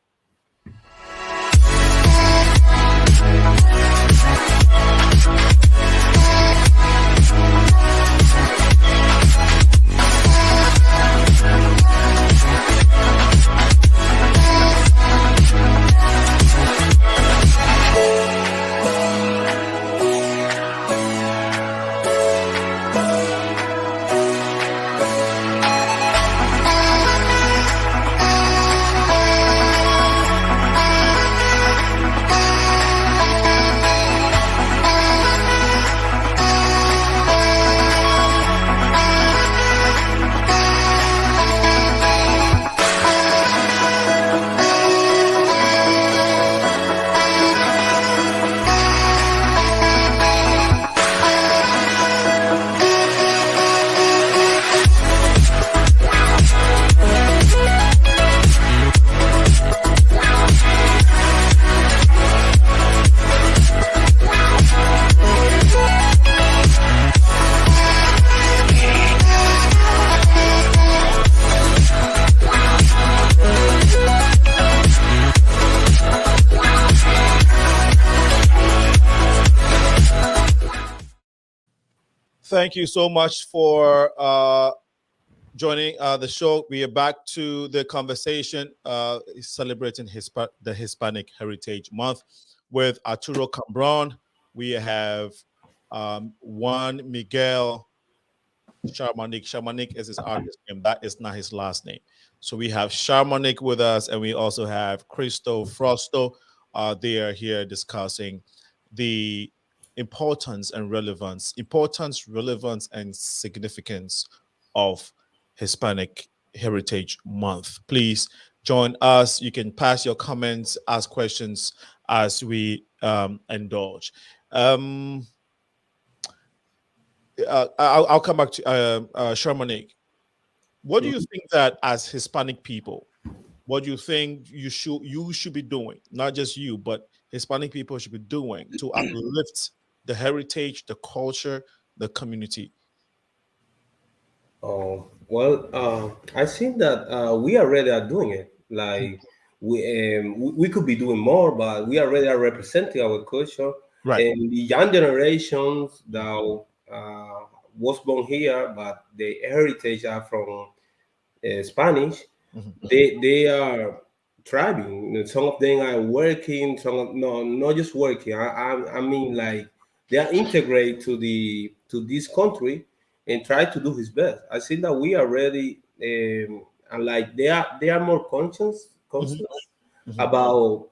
Speaker 2: Thank you so much for joining the show. We are back to the conversation celebrating the Hispanic Heritage Month with Arturo CAMBRON. We have Juan, Miguel, CHARMANIK. CHARMANIK is his artist name. That is not his last name. So we have CHARMANIK with us, and we also have CHRISTELL, FRAUSTO. They are here discussing the importance, relevance, and significance of Hispanic Heritage Month. Please join us. You can pass your comments, ask questions as we indulge. I'll come back to CHARMANIK. What do you think that as Hispanic people, what do you think you should be doing? Not just you, but Hispanic people should be doing to uplift the heritage, the culture, the community.
Speaker 11: I think that we already are doing it. Like we could be doing more, but we already are representing our culture.
Speaker 2: Right.
Speaker 11: And the young generations that was born here, but the heritage are from Spanish. They are thriving. Some of them are working. Some of, no, not just working. I mean, like they are integrated to this country and try to do his best. I think that we are ready, and like they are more conscious about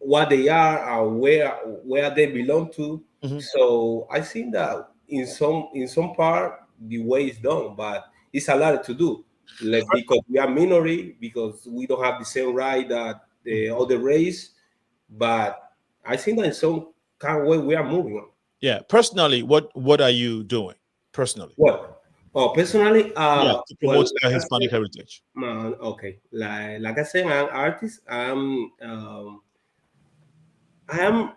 Speaker 11: what they are and where they belong to. So I think that in some part the way is done, but it's a lot to do. Like, because we are minority, because we don't have the same right that the other race, but I think that in some kind of way we are moving on.
Speaker 2: Yeah. Personally, what are you doing personally?
Speaker 11: What? Oh, personally,
Speaker 2: to promote the Hispanic heritage.
Speaker 11: Okay, like I said, I'm an artist. I am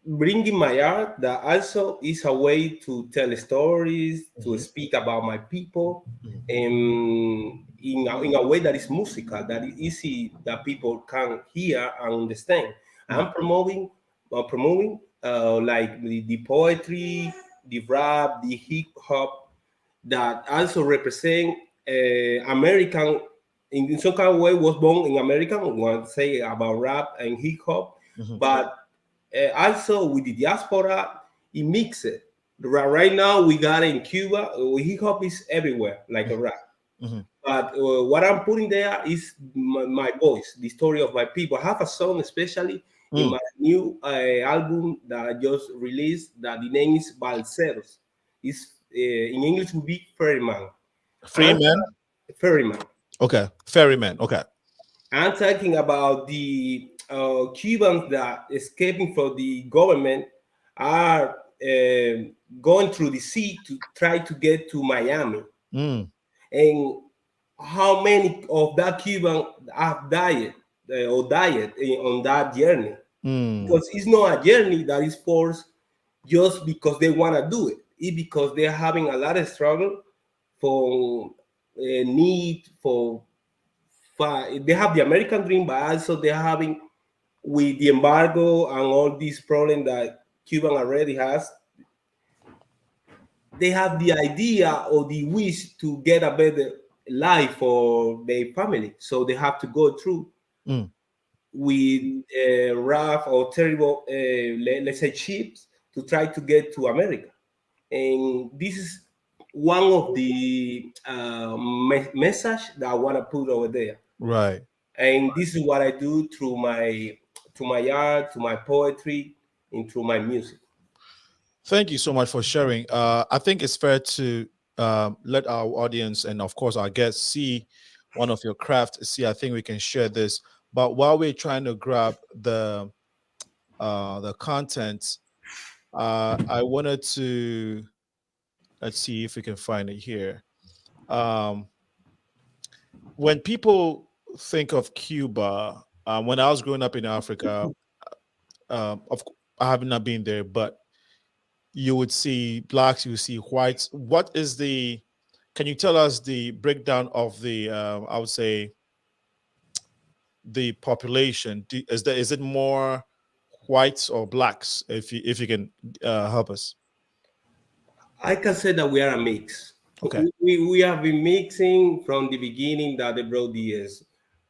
Speaker 11: bringing my art that also is a way to tell stories, to speak about my people, and in a way that is musical, that is easy, that people can hear and understand. I'm promoting like the poetry, the rap, the hip hop, that also represent American, in some kind of way was born in America, want to say about rap and hip hop, but also with the diaspora, it mixes. Right now, we got in Cuba, hip hop is everywhere, like a rap. But what I'm putting there is my voice, the story of my people. I have a song, especially in my new album that I just released, that the name is Balseros. It's in English would be Ferryman. Ferryman.
Speaker 2: Okay, Ferryman. Okay.
Speaker 11: I'm talking about the Cubans that escaping from the government are going through the sea to try to get to Miami. And how many of that Cuban have died on that journey? Because it's not a journey that is forced just because they want to do it. It's because they're having a lot of struggle for need for they have the American dream, but also they're having, with the embargo and all these problems that Cuba already has, they have the idea or the wish to get a better life for their family. So they have to go through with rough or terrible, let's say, ships to try to get to America. And this is one of the message that I want to put over there.
Speaker 2: Right.
Speaker 11: And this is what I do through my art, to my poetry, and through my music.
Speaker 2: Thank you so much for sharing. I think it's fair to let our audience and of course our guests see one of your crafts. See, I think we can share this. But while we're trying to grab the content, I wanted to, let's see if we can find it here. When people think of Cuba, when I was growing up in Africa, I have not been there, but you would see blacks, you would see whites. What is can you tell us the breakdown of the, I would say, the population? Is it more whites or blacks? If you can help us.
Speaker 11: I can say that we are a mix.
Speaker 2: Okay.
Speaker 11: We have been mixing from the beginning that they brought the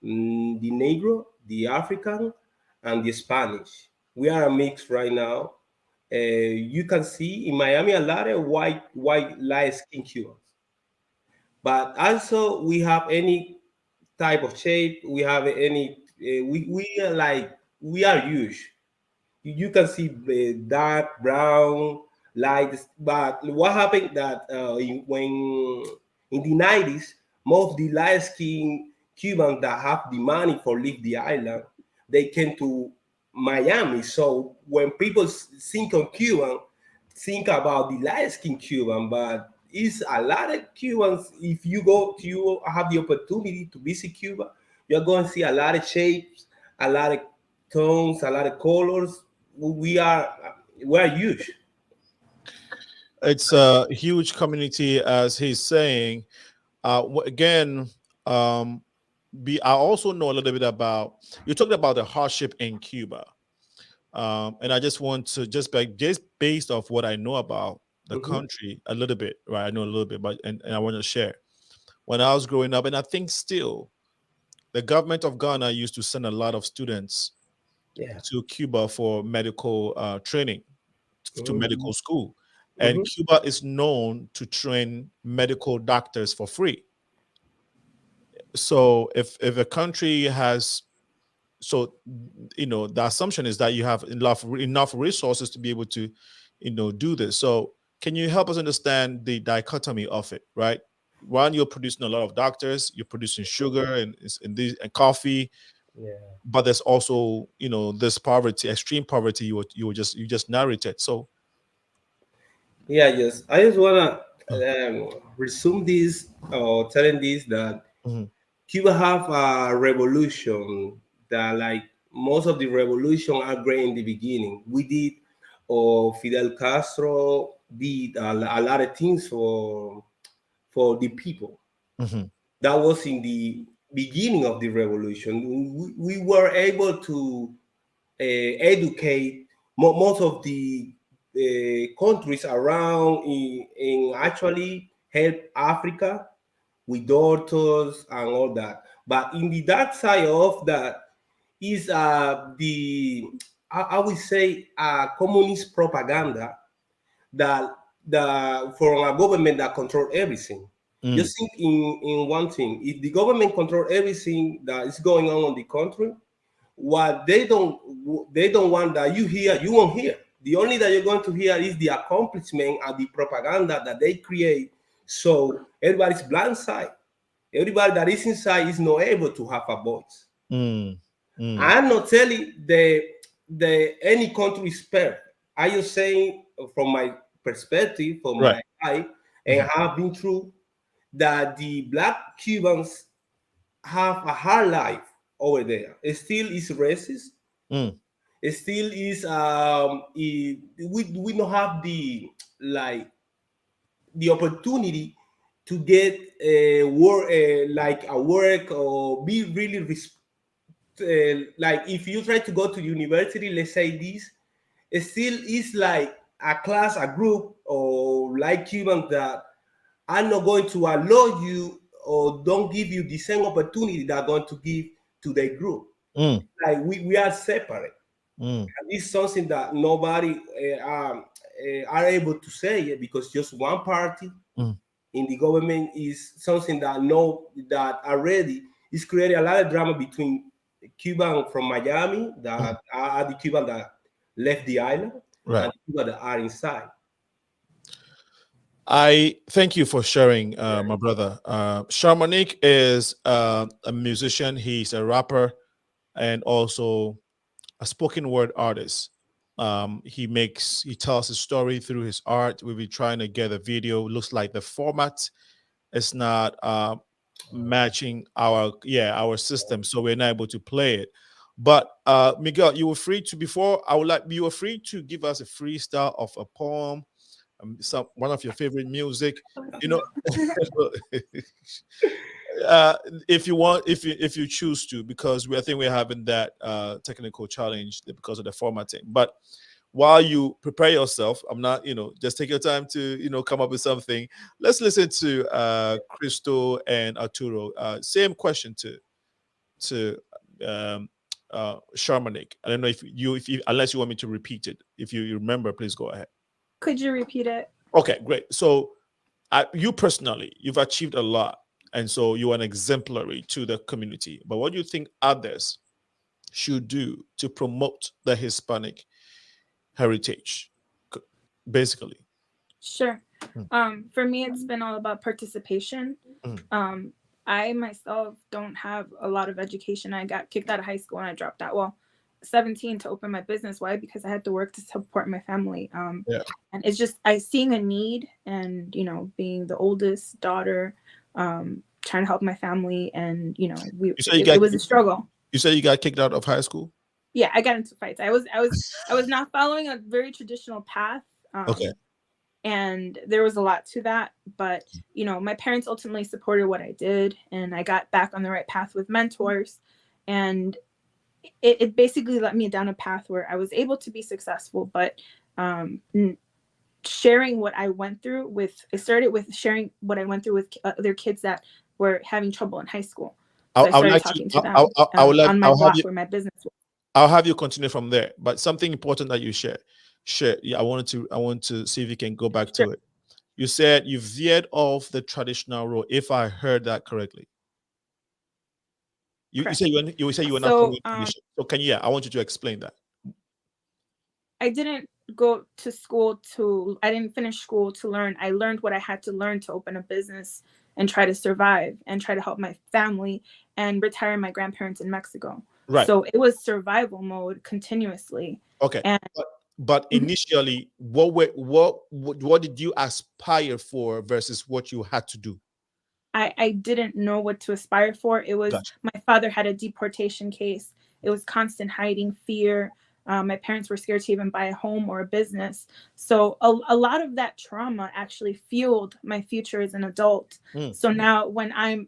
Speaker 11: Negro, the African, and the Spanish. We are a mix right now. You can see in Miami a lot of white light skin Cubans, but also we have any type of shape. We have any we are like we are huge. You can see dark brown light, but what happened that when in the 90s, most of the light skinned Cubans that have the money for leave the island, they came to Miami. So when people think of Cuban, think about the light skinned Cuban, but it's a lot of Cubans. If you have the opportunity to visit Cuba, you're going to see a lot of shapes, a lot of tones, a lot of colors. We're huge.
Speaker 2: It's a huge community, as he's saying. Again, I also know a little bit about, you talked about the hardship in Cuba. And I just want to just based off what I know about the country a little bit, right? I know a little bit, but and I want to share. When I was growing up, and I think still, the government of Ghana used to send a lot of students to Cuba for medical training, to medical school. And Cuba is known to train medical doctors for free. So if a country has, so the assumption is that you have enough resources to be able to do this. So can you help us understand the dichotomy of it, right? One, you're producing a lot of doctors, you're producing sugar and coffee, but there's also this poverty, extreme poverty you just narrated. So
Speaker 11: yes, I just wanna resume this or telling this that Cuba have a revolution that, like, most of the revolution are great in the beginning. We did, or Fidel Castro did a lot of things for the people. That was in the beginning of the revolution. We were able to educate most of the countries around in actually help Africa with daughters and all that. But in the dark side of that is I would say communist propaganda that from a government that control everything. Just think in one thing: if the government control everything that is going on the country, what they don't want that you hear, you won't hear. The only that you're going to hear is the accomplishment and the propaganda that they create. So everybody's blind side. Everybody that is inside is not able to have a voice. I'm not telling any country is perfect. I am saying from my perspective, from my eye, and have been through that the Black Cubans have a hard life over there. It still is racist. It still is we don't have the opportunity to get a work or be really like if you try to go to university, let's say this, it still is like a class, a group, or like Cubans that are not going to allow you or don't give you the same opportunity they're going to give to their group. Like we are separate. And it's something that nobody are able to say because just one party in the government is something that already is creating a lot of drama between Cuban from Miami that are the Cuban that left the island and the Cuban that are inside.
Speaker 2: I thank you for sharing, my brother. CHARMANIK is a musician. He's a rapper and also a spoken word artist. He tells his story through his art. We'll be trying to get a video. Looks like the format is not matching our system, so we're not able to play it. But Miguel, you were free to give us a freestyle of a poem, one of your favorite music, if you want, if you choose to, because I think we're having that technical challenge because of the formatting. But while you prepare yourself, I'm not, just take your time to, come up with something. Let's listen to Crystal and Arturo. Same question to CHARMANIK. I don't know if you unless you want me to repeat it. If you remember, please go ahead.
Speaker 9: Could you repeat it?
Speaker 2: Okay, great. So you personally, you've achieved a lot, and so you are an exemplary to the community. But what do you think others should do to promote the Hispanic heritage, basically?
Speaker 9: Sure. For me, it's been all about participation. I myself don't have a lot of education. I got kicked out of high school and I dropped out. Well, 17 to open my business. Why? Because I had to work to support my family. And it's just seeing a need, and being the oldest daughter, trying to help my family, and it was a struggle.
Speaker 2: You said you got kicked out of high school?
Speaker 9: Yeah, I got into fights. I was not following a very traditional path. And there was a lot to that, but my parents ultimately supported what I did, and I got back on the right path with mentors, and it basically led me down a path where I was able to be successful. But sharing what I went through it started with sharing what I went through with other kids that were having trouble in high school. So I started talking to them on my block where my business was.
Speaker 2: I'll have you continue from there, but something important that you share. Yeah, I want to see if you can go back to it. You said you veered off the traditional role, if I heard that correctly. You say you were not following tradition. So I want you to explain that.
Speaker 9: I didn't go to school I didn't finish school to learn. I learned what I had to learn to open a business and try to survive and try to help my family and retire my grandparents in Mexico.
Speaker 2: Right.
Speaker 9: So it was survival mode continuously.
Speaker 2: Okay.
Speaker 9: And
Speaker 2: but initially, what did you aspire for versus what you had to do?
Speaker 9: I didn't know what to aspire for. It was my father had a deportation case. It was constant hiding, fear. My parents were scared to even buy a home or a business. So a lot of that trauma actually fueled my future as an adult. So now when I'm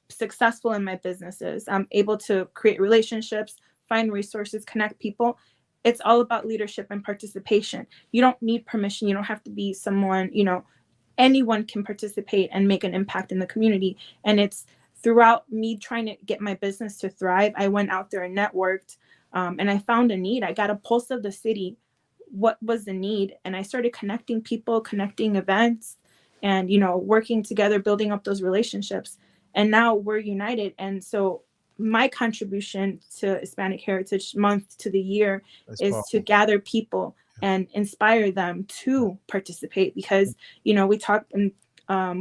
Speaker 9: successful in my businesses, I'm able to create relationships, find resources, connect people. It's all about leadership and participation. You don't need permission. You don't have to be someone, anyone can participate and make an impact in the community. And it's throughout me trying to get my business to thrive. I went out there and networked, and I found a need. I got a pulse of the city. What was the need? And I started connecting people, connecting events, and, working together, building up those relationships. And now we're united. And so my contribution to Hispanic Heritage Month to the year is to gather people and inspire them to participate, because, we talk in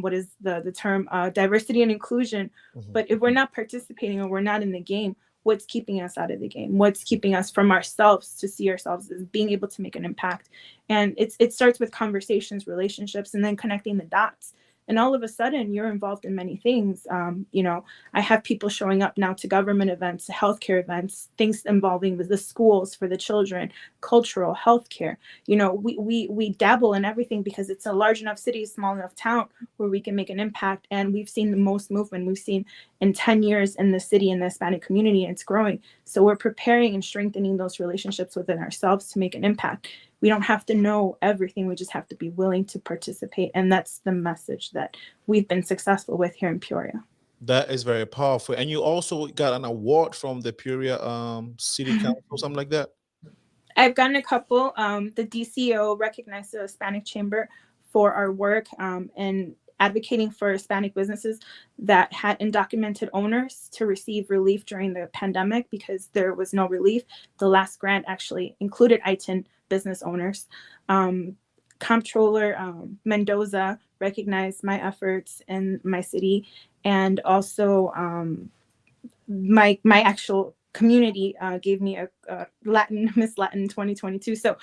Speaker 9: what is the term diversity and inclusion. But if we're not participating or we're not in the game, what's keeping us out of the game? What's keeping us from ourselves to see ourselves as being able to make an impact? And it starts with conversations, relationships, and then connecting the dots. And all of a sudden, you're involved in many things. I have people showing up now to government events, healthcare events, things involving the schools for the children, cultural, healthcare. We dabble in everything because it's a large enough city, small enough town where we can make an impact. And we've seen the most movement we've seen in 10 years in the city, in the Hispanic community, and it's growing. So we're preparing and strengthening those relationships within ourselves to make an impact. We don't have to know everything. We just have to be willing to participate. And that's the message that we've been successful with here in Peoria.
Speaker 2: That is very powerful. And you also got an award from the Peoria City Council, something like that?
Speaker 9: I've gotten a couple. The DCO recognized the Hispanic Chamber for our work in advocating for Hispanic businesses that had undocumented owners to receive relief during the pandemic, because there was no relief. The last grant actually included ITIN business owners. Comptroller Mendoza recognized my efforts in my city, and also my actual community gave me a Latin Miss Latin 2022. So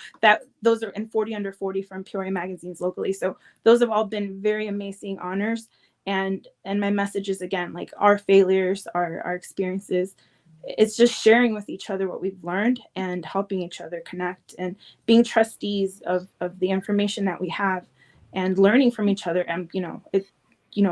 Speaker 9: those are in 40 under 40 from Peoria magazines locally. So those have all been very amazing honors. And my message is, again, like, our failures, our experiences, it's just sharing with each other what we've learned and helping each other connect and being trustees of the information that we have and learning from each other, and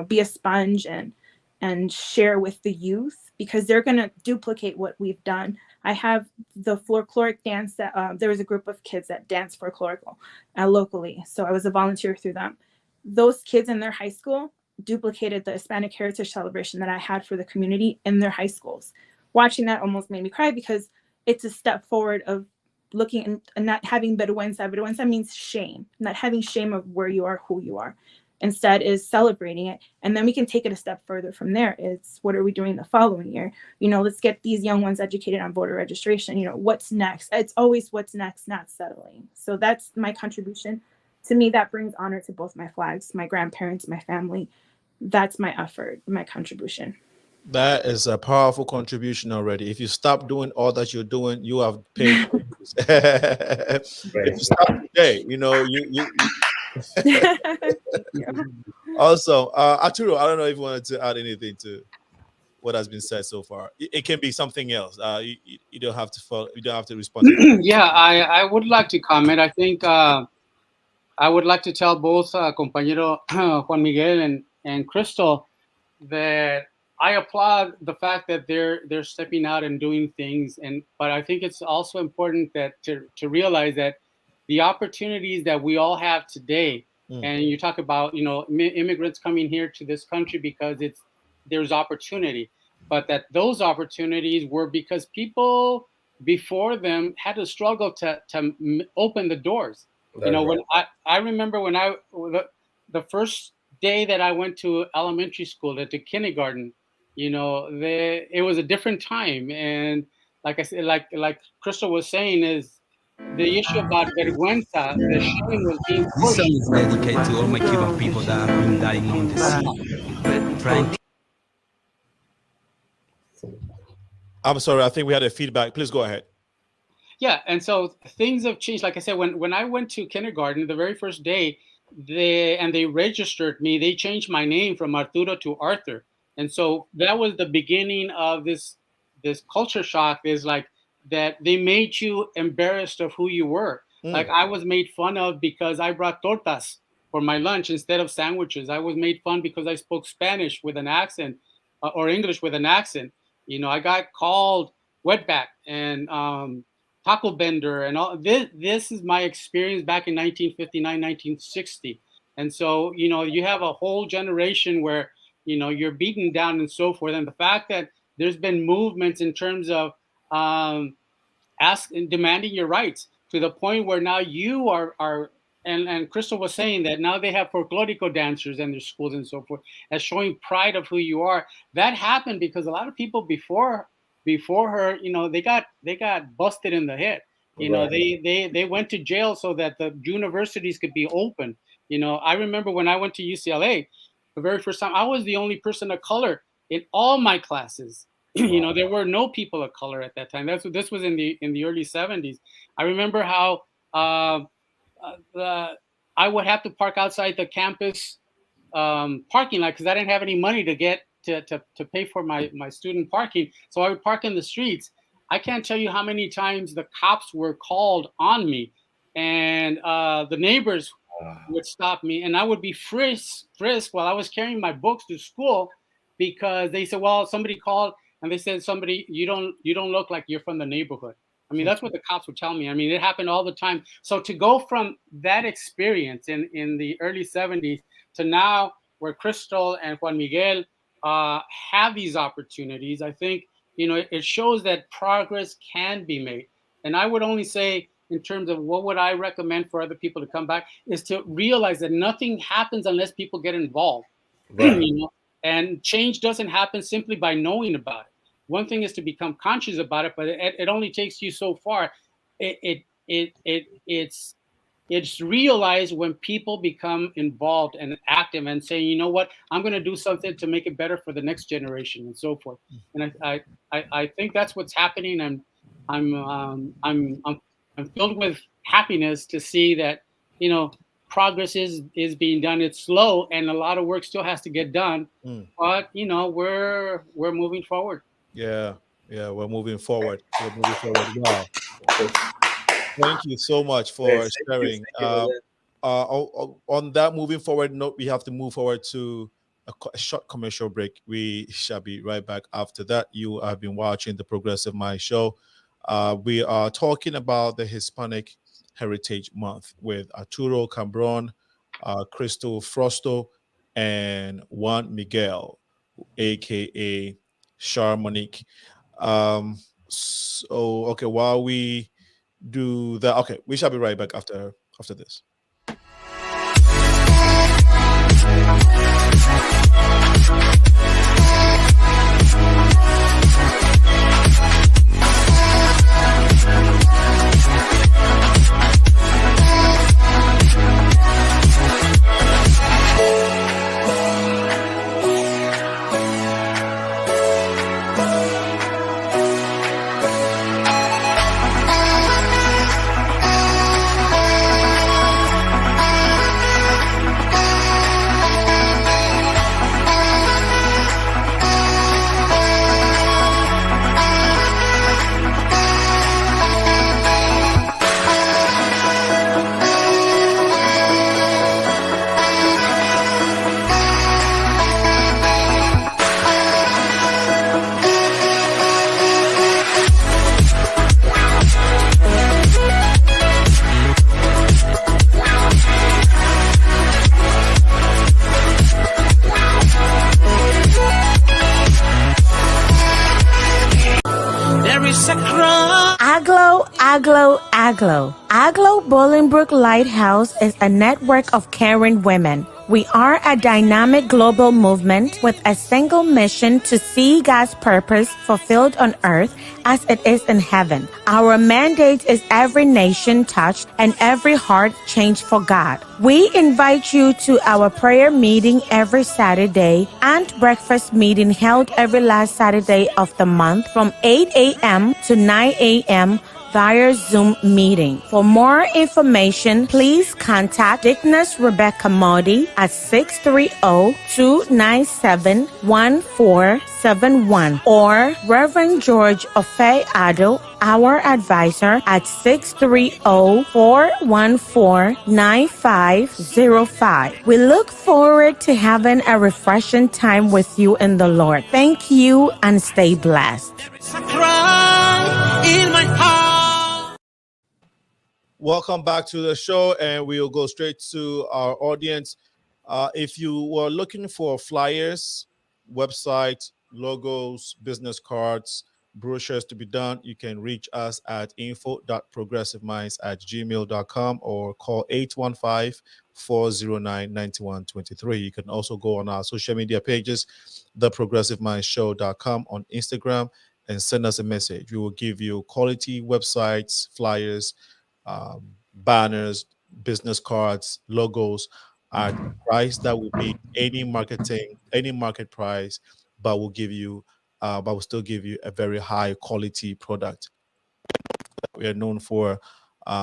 Speaker 9: be a sponge and share with the youth, because they're going to duplicate what we've done. I have the folkloric dance that there was a group of kids that danced folklorical locally, so I was a volunteer through them. Those kids in their high school duplicated the Hispanic Heritage Celebration that I had for the community in their high schools. Watching that almost made me cry, because it's a step forward of looking and not having vergüenza. Vergüenza means shame, not having shame of where you are, who you are. Instead is celebrating it. And then we can take it a step further from there. It's what are we doing the following year? You know, let's get these young ones educated on voter registration. You know, what's next? It's always what's next, not settling. So that's my contribution. To me, that brings honor to both my flags, my grandparents, my family. That's my effort, my contribution.
Speaker 2: That is a powerful contribution already. If you stop doing all that you're doing, you have paid. If you stop today, you know, you also, Arturo, I don't know if you wanted to add anything to what has been said so far. It can be something else. You don't have to follow, you don't have to respond to
Speaker 10: Yeah, I would like to comment. I think I would like to tell both compañero Juan Miguel and Crystal that I applaud the fact that they're stepping out and doing things, but I think it's also important that to realize that the opportunities that we all have today, and you talk about, you know, immigrants coming here to this country because there's opportunity, but that those opportunities were because people before them had to struggle to open the doors. You know, when I remember when the first day that I went to elementary school, to kindergarten, you know, it was a different time. And like I said, like Crystal was saying, is the issue about vergüenza, the shame was being
Speaker 12: This
Speaker 10: pushed.
Speaker 12: song is dedicated to all my Cuban people that have been dying on the sea. Trying.
Speaker 2: I'm sorry, I think we had a feedback. Please go ahead.
Speaker 10: Yeah, and so things have changed. Like I said, when I went to kindergarten, the very first day, they registered me. They changed my name from Arturo to Arthur, and so that was the beginning of this culture shock. Is like that they made you embarrassed of who you were. Like I was made fun of because I brought tortas for my lunch instead of sandwiches. I was made fun because I spoke Spanish with an accent or English with an accent. You know, I got called wetback and taco bender and all this is my experience back in 1959, 1960. And so, you know, you have a whole generation where, you know, you're beaten down and so forth. And the fact that there's been movements in terms of demanding your rights to the point where now you are and Crystal was saying that now they have folklorico dancers in their schools and so forth as showing pride of who you are. That happened because a lot of people before her, you know, they got busted in the head. You know, they went to jail so that the universities could be open. You know, I remember when I went to UCLA, the very first time I was the only person of color in all my classes. You know, there were no people of color at that time. This was in the early 70s. I remember how I would have to park outside the campus parking lot because I didn't have any money to get to pay for my student parking. So I would park in the streets. I can't tell you how many times the cops were called on me, and the neighbors would stop me, and I would be frisked while I was carrying my books to school because they said, well, somebody called and they said, somebody, you don't look like you're from the neighborhood. I mean, that's what the cops would tell me. I mean, it happened all the time. So to go from that experience in the early 70s to now where Crystal and Juan Miguel have these opportunities, I think, you know, it shows that progress can be made. And I would only say, in terms of what would I recommend for other people to come back, is to realize that nothing happens unless people get involved. Right. You know, and change doesn't happen simply by knowing about it. One thing is to become conscious about it, but it only takes you so far. It's realized when people become involved and active and say, you know what, I'm going to do something to make it better for the next generation and so forth. And I think that's what's happening. And I'm filled with happiness to see that, you know, progress is being done. It's slow and a lot of work still has to get done, but you know, we're moving forward.
Speaker 2: Yeah, we're moving forward. Wow. Thank you so much for sharing. On that moving forward note, we have to move forward to a short commercial break. We shall be right back after that. You have been watching the Progressive Mind Show. We are talking about the Hispanic Heritage Month with Arturo CAMBRON, Crystal FRAUSTO, and Juan Miguel, aka CHARMANIK. So okay, while we do that, okay, we shall be right back after this.
Speaker 13: Aglo Bolingbrook Lighthouse is a network of caring women. We are a dynamic global movement with a single mission to see God's purpose fulfilled on earth as it is in heaven. Our mandate is every nation touched and every heart changed for God. We invite you to our prayer meeting every Saturday and breakfast meeting held every last Saturday of the month from 8 a.m. to 9 a.m. via Zoom meeting. For more information, please contact Dickness Rebecca Modi at 630-297-1471 or Reverend George Ofe Ado, our advisor, at 630-414-9505. We look forward to having a refreshing time with you in the Lord. Thank you and stay blessed.
Speaker 2: Welcome back to the show, and we'll go straight to our audience. If you were looking for flyers, website, logos, business cards, brochures to be done, you can reach us at info.progressiveminds@gmail.com or call 815-409-9123. You can also go on our social media pages, theprogressivemindshow.com on Instagram, and send us a message. We will give you quality websites, flyers, banners, business cards, logos at a price that will be any market price, but will still give you a very high quality product. We are known for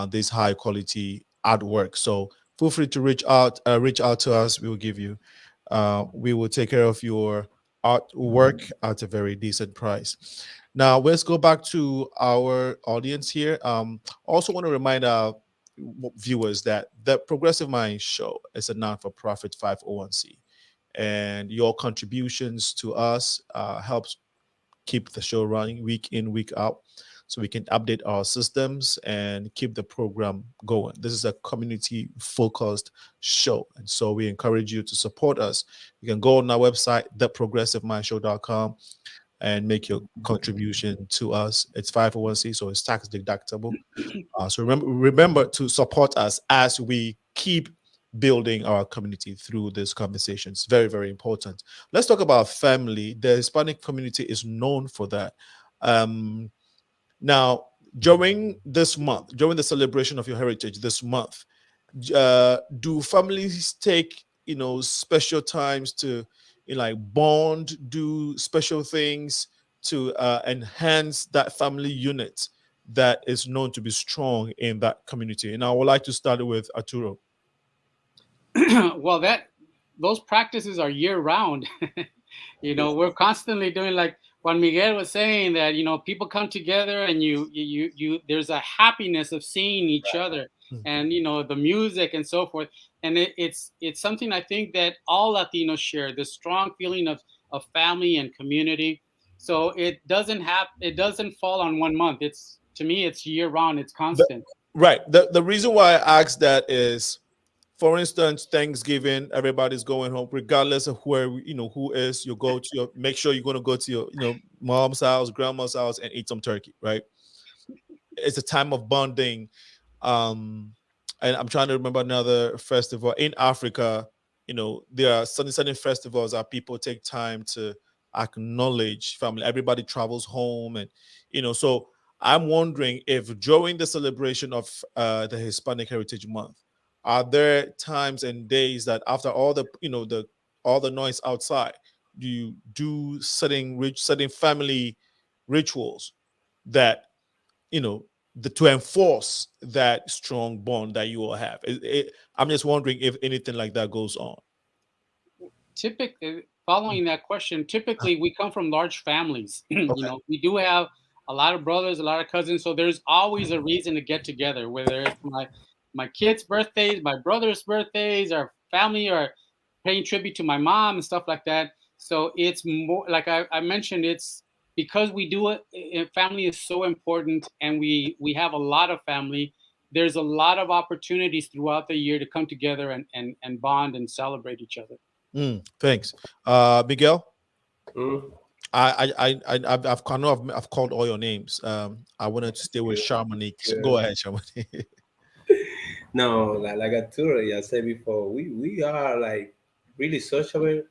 Speaker 2: this high quality artwork. So feel free to reach out to us. We will give you, we will take care of your artwork at a very decent price. Now let's go back to our audience here. Also want to remind our viewers that the Progressive Mind Show is a non-for-profit 501c, and your contributions to us helps keep the show running week in, week out, so we can update our systems and keep the program going. This is a community-focused show, and so we encourage you to support us. You can go on our website, theprogressivemindshow.com, and make your contribution to us. It's 501c, so it's tax deductible. So remember to support us as we keep building our community through this conversation. It's very, very important. Let's talk about family. The Hispanic community is known for that. Now, during this month, during the celebration of your heritage this month, do families take, special times to bond, do special things to enhance that family unit that is known to be strong in that community? And I would like to start with Arturo.
Speaker 10: Well, those practices are year round. We're constantly doing, like Juan Miguel was saying, that people come together and you there's a happiness of seeing each other, and the music and so forth. And it's something I think that all Latinos share, the strong feeling of family and community. So it doesn't fall on 1 month. To me, it's year round. It's constant.
Speaker 2: Right. The reason why I asked that is for instance, Thanksgiving, everybody's going home, regardless of where who is. You go to make sure you're going to go to your mom's house, grandma's house, and eat some turkey, right? It's a time of bonding. And I'm trying to remember another festival in Africa. There are certain festivals that people take time to acknowledge family. Everybody travels home, and so I'm wondering if during the celebration of the Hispanic Heritage Month, are there times and days that after all the noise outside, do you do certain family rituals that to enforce that strong bond that you all have? I'm just wondering if anything like that goes on.
Speaker 10: Typically, following that question, typically we come from large families.
Speaker 2: Okay.
Speaker 10: We do have a lot of brothers, a lot of cousins, so there's always a reason to get together, whether it's my kids' birthdays, my brother's birthdays, our family, or paying tribute to my mom and stuff like that. So it's more like I mentioned, it's because we do it. Family is so important, and we have a lot of family. There's a lot of opportunities throughout the year to come together and bond and celebrate each other.
Speaker 2: Thanks, Miguel.
Speaker 11: Mm.
Speaker 2: I've called all your names. I wanted to stay with CHARMANIK. So go ahead, CHARMANIK.
Speaker 11: No, like Arturo, I said before, we are like really sociable.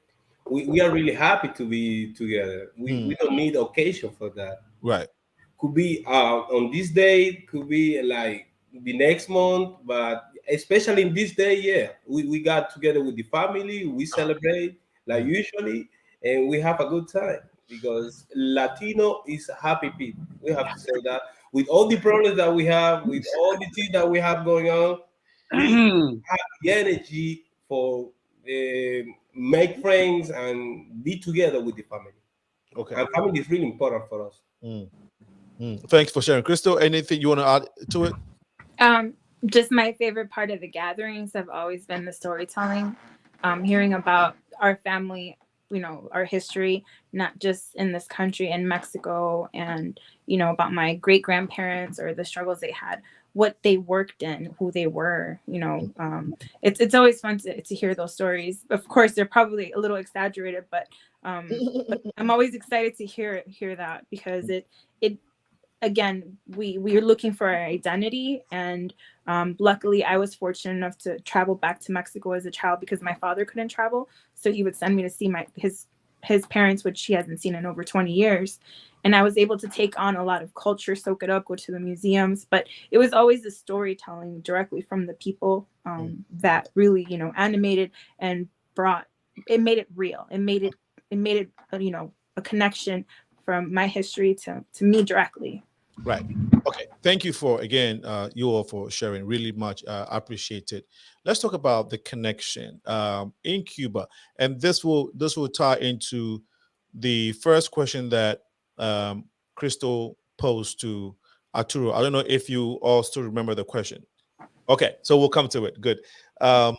Speaker 11: We are really happy to be together. We don't need occasion for that.
Speaker 2: Right.
Speaker 11: Could be on this day, could be like the next month, but especially in this day, yeah, we got together with the family, we celebrate like usually, and we have a good time because Latino is happy people. We have to say that with all the problems that we have, with all the things that we have going on, we have the energy for make friends and be together with the family.
Speaker 2: Okay.
Speaker 11: And family is really important for us.
Speaker 2: Thanks for sharing. Crystal, anything you want to add to it?
Speaker 9: Just my favorite part of the gatherings have always been the storytelling, hearing about our family, our history, not just in this country, in Mexico, and, about my great grandparents or the struggles they had, what they worked in, who they were, it's always fun to hear those stories. Of course, they're probably a little exaggerated, but I'm always excited to hear that because it again, we're looking for our identity, and luckily I was fortunate enough to travel back to Mexico as a child because my father couldn't travel, so he would send me to see his parents, which he hasn't seen in over 20 years, and I was able to take on a lot of culture, soak it up, go to the museums, but it was always the storytelling directly from the people that really animated and made it real. It made it a connection from my history to me directly.
Speaker 2: Right. Okay. Thank you for you all for sharing. Really much appreciate it. Let's talk about the connection in Cuba, and this will tie into the first question that Crystal posed to Arturo. I don't know if you all still remember the question. Okay, so we'll come to it. Good. I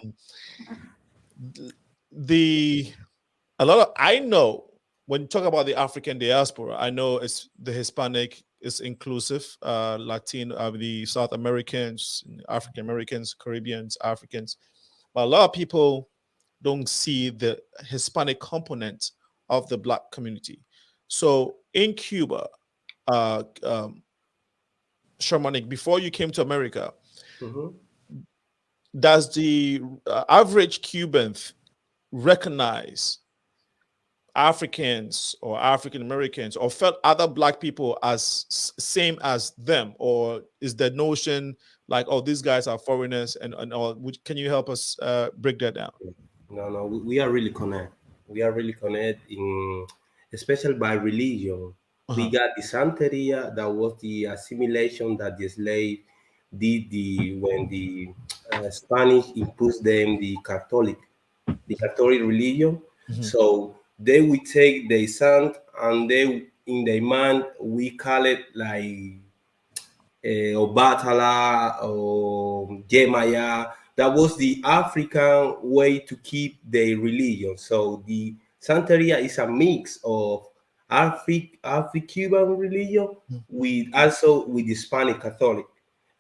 Speaker 2: know when you talk about the African diaspora, I know it's the Hispanic is inclusive, Latino, the South Americans, African Americans, Caribbeans, Africans, but a lot of people don't see the Hispanic component of the Black community. So in Cuba, CHARMANIK, before you came to America, does the average Cuban recognize Africans or African Americans or felt other Black people as same as them, or is the notion like, oh, these guys are foreigners and all? Can you help us break that down?
Speaker 11: No, we are really connected. We are really connected especially by religion. We got the Santeria, that was the assimilation that the slave did when the Spanish imposed them the Catholic religion. So they will take the sant and they in the man we call it like Obatala or Jemaya. That was the African way to keep the religion. So the Santeria is a mix of Afro-Cuban religion with the Spanish Catholic,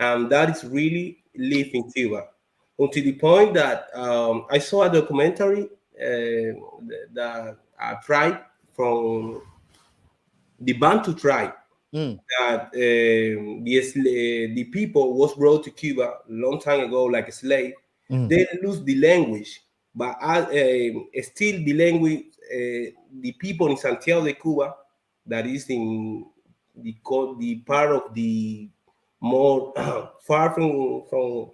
Speaker 11: and that is really live in Cuba. until the point that I saw a documentary that a tribe from the Bantu tribe that the people was brought to Cuba a long time ago like a slave. They lose the language, but still the language, the people in Santiago de Cuba, that is in the part of the more far from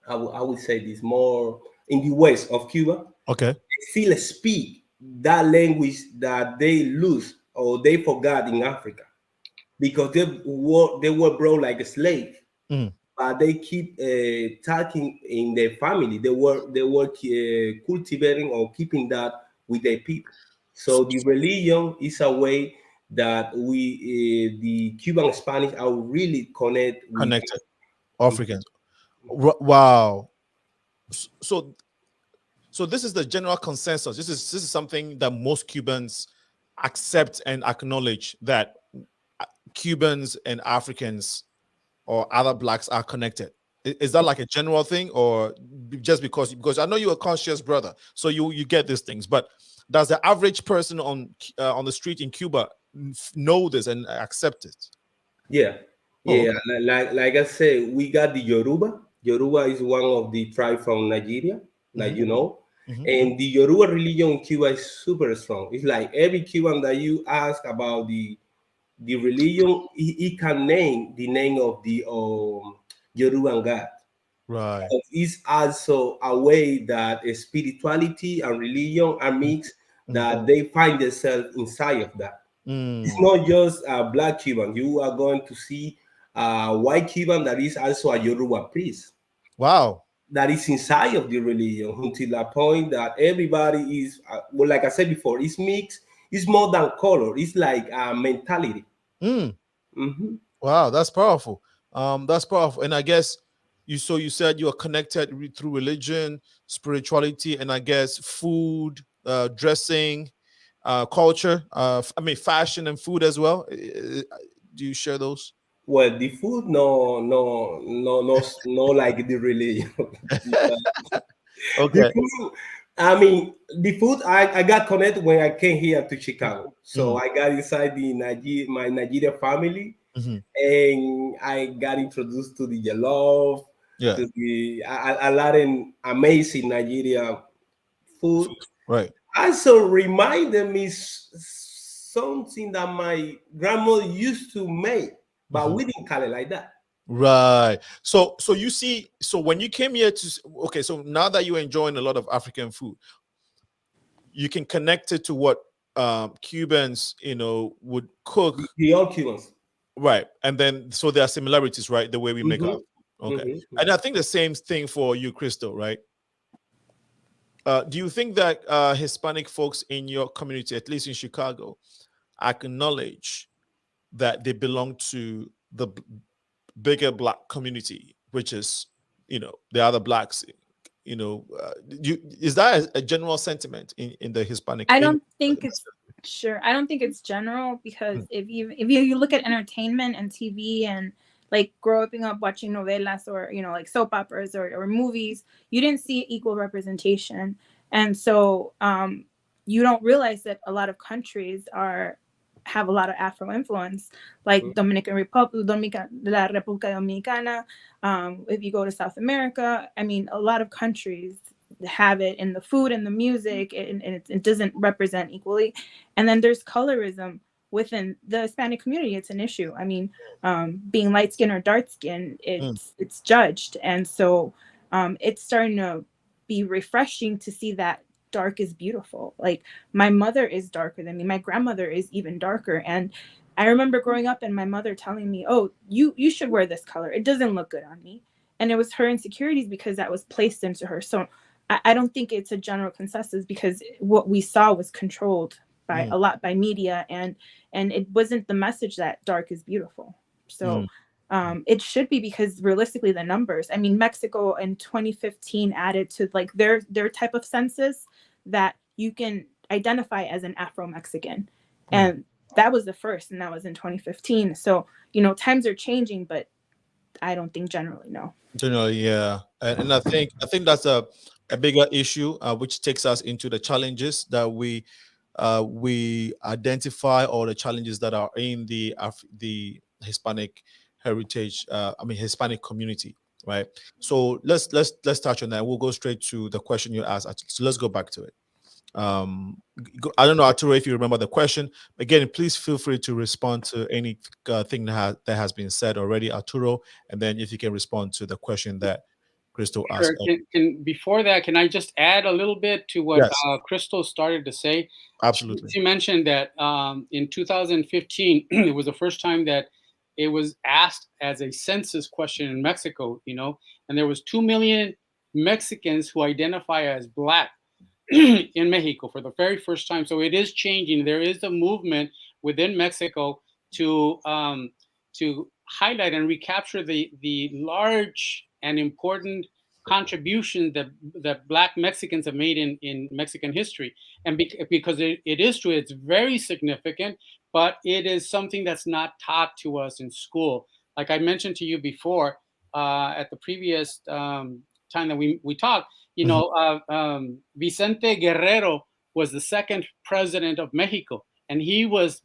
Speaker 11: I would say this, more in the west of Cuba,
Speaker 2: Okay.
Speaker 11: they still speak that language that they lose or they forgot in Africa, because they were brought like a slave, but they keep talking in their family. They were cultivating or keeping that with their people. So the religion is a way that we, the Cuban Spanish, are really
Speaker 2: connected Africans. Wow. So this is the general consensus. This is something that most Cubans accept and acknowledge, that Cubans and Africans or other blacks are connected. Is that like a general thing, or just because I know you're a conscious brother, so you get these things, but does the average person on the street in Cuba know this and accept it?
Speaker 11: Yeah.
Speaker 2: Okay.
Speaker 11: Like I said, we got the Yoruba. Yoruba is one of the tribes from Nigeria, like you know. And the Yoruba religion in Cuba is super strong. It's like every Cuban that you ask about the religion, he can name the name of the Yoruban God.
Speaker 2: Right.
Speaker 11: It's also a way that spirituality and religion are mixed, that they find themselves inside of that. It's not just a black Cuban. You are going to see a white Cuban that is also a Yoruba priest.
Speaker 2: Wow.
Speaker 11: That is inside of the religion, until a point that everybody is, well, like I said before, it's mixed. It's more than color. It's like a mentality.
Speaker 2: Wow, that's powerful. That's powerful. And I guess you said you are connected through religion, spirituality, and I guess food, dressing, culture. I mean, fashion and food as well. Do you share those?
Speaker 11: Well, the food, no, like the religion.
Speaker 2: Okay.
Speaker 11: The food, I mean, the food, I got connected when I came here to Chicago. So I got inside my Nigeria family, and I got introduced to the jollof, to the a lot of amazing Nigeria food.
Speaker 2: Right.
Speaker 11: Also reminded me something that my grandmother used to make, but we didn't call it like that.
Speaker 2: Right. So you see, so when you came here okay, so now that you're enjoying a lot of African food, you can connect it to what Cubans, would cook.
Speaker 11: The old Cubans.
Speaker 2: Right. And then, so there are similarities, right? The way we make our food. Okay. And I think the same thing for you, Crystal, right? Do you think that Hispanic folks in your community, at least in Chicago, acknowledge that they belong to the bigger black community, which is, the other blacks? Is that a general sentiment in the Hispanic?
Speaker 9: I don't think it's general, because if you look at entertainment and TV and like growing up watching novelas or like soap operas or movies, you didn't see equal representation, and so you don't realize that a lot of countries have a lot of Afro influence, like Dominican Republic, La República Dominicana. If you go to South America, I mean, a lot of countries have it in the food and the music, and it doesn't represent equally. And then there's colorism within the Hispanic community. It's an issue. I mean, being light skin or dark skin, it's judged. And so it's starting to be refreshing to see that dark is beautiful. Like, my mother is darker than me. My grandmother is even darker. And I remember growing up and my mother telling me, oh, you should wear this color. It doesn't look good on me. And it was her insecurities because that was placed into her. So I don't think it's a general consensus, because what we saw was controlled by a lot by media, and it wasn't the message that dark is beautiful. So it should be, because realistically the numbers, I mean, Mexico in 2015 added to like their type of census that you can identify as an Afro-Mexican. And that was the first, and that was in 2015. So, times are changing, but I don't think generally, no.
Speaker 2: Generally, yeah, and I think that's a bigger issue, which takes us into the challenges that we identify, or the challenges that are in the Hispanic heritage. I mean, Hispanic community, right? So let's touch on that. We'll go straight to the question you asked. So let's go back to it. I don't know, Arturo, if you remember the question. Again, please feel free to respond to any thing that has been said already, Arturo, and then if you can respond to the question that Crystal asked.
Speaker 10: Sure. Before that, can I just add a little bit to what
Speaker 2: Yes,
Speaker 10: Crystal started to say?
Speaker 2: absolutely.
Speaker 10: She mentioned that in 2015, it was the first time that it was asked as a census question in Mexico, and there was 2 million Mexicans who identify as Black in Mexico for the very first time. So it is changing. There is a movement within Mexico to highlight and recapture the large and important contribution that Black Mexicans have made in Mexican history. And because it is true, it's very significant, but it is something that's not taught to us in school. Like I mentioned to you before, at the previous time that we talked, Vicente Guerrero was the second president of Mexico, and he was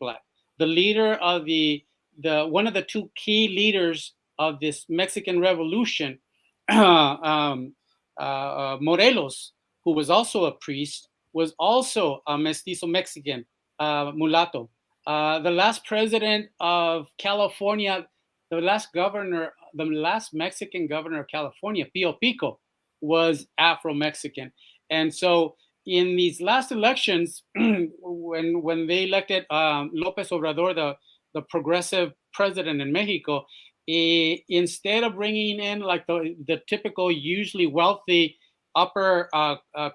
Speaker 10: Black. The leader of the one of the two key leaders of this Mexican Revolution, Morelos, who was also a priest, was also a mestizo Mexican, mulatto. The last president of California, the last Mexican governor of California, Pio Pico, was Afro-Mexican. And so in these last elections, when they elected López Obrador, the progressive president in Mexico, instead of bringing in like the typical, usually wealthy upper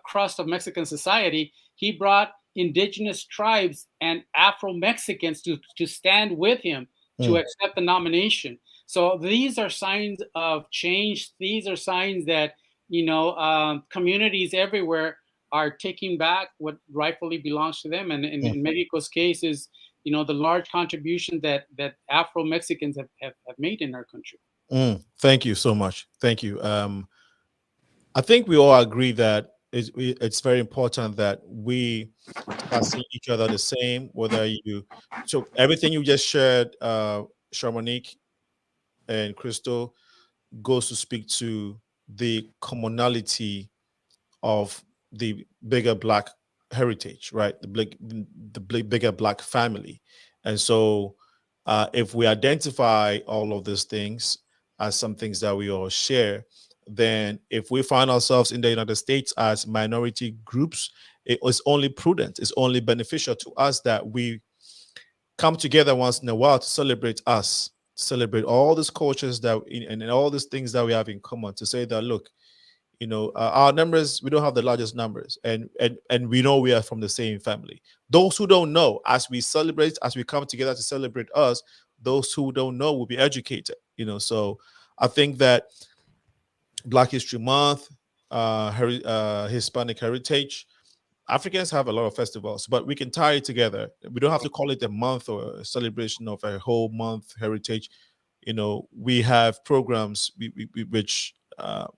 Speaker 10: crust of Mexican society, he brought indigenous tribes and Afro-Mexicans to stand with him to accept the nomination. So these are signs of change. These are signs that communities everywhere are taking back what rightfully belongs to them. And in Mexico's case is, the large contribution that Afro-Mexicans have made in our country.
Speaker 2: Thank you so much. Thank you. I think we all agree that it's very important that we are seeing each other the same, so everything you just shared, CHARMANIK and Crystal, goes to speak to the commonality of the bigger Black heritage, right? The bigger Black family. And so if we identify all of these things as some things that we all share, then if we find ourselves in the United States as minority groups, it is only prudent, it's only beneficial to us that we come together once in a while to celebrate all these cultures and all these things that we have in common, to say that, look, our numbers, we don't have the largest numbers, and we know we are from the same family. Those who don't know, as we come together to celebrate us, those who don't know will be educated. So I think that Black History Month, Hispanic Heritage, Africans have a lot of festivals, but we can tie it together. We don't have to call it a month or a celebration of a whole month heritage. We have programs which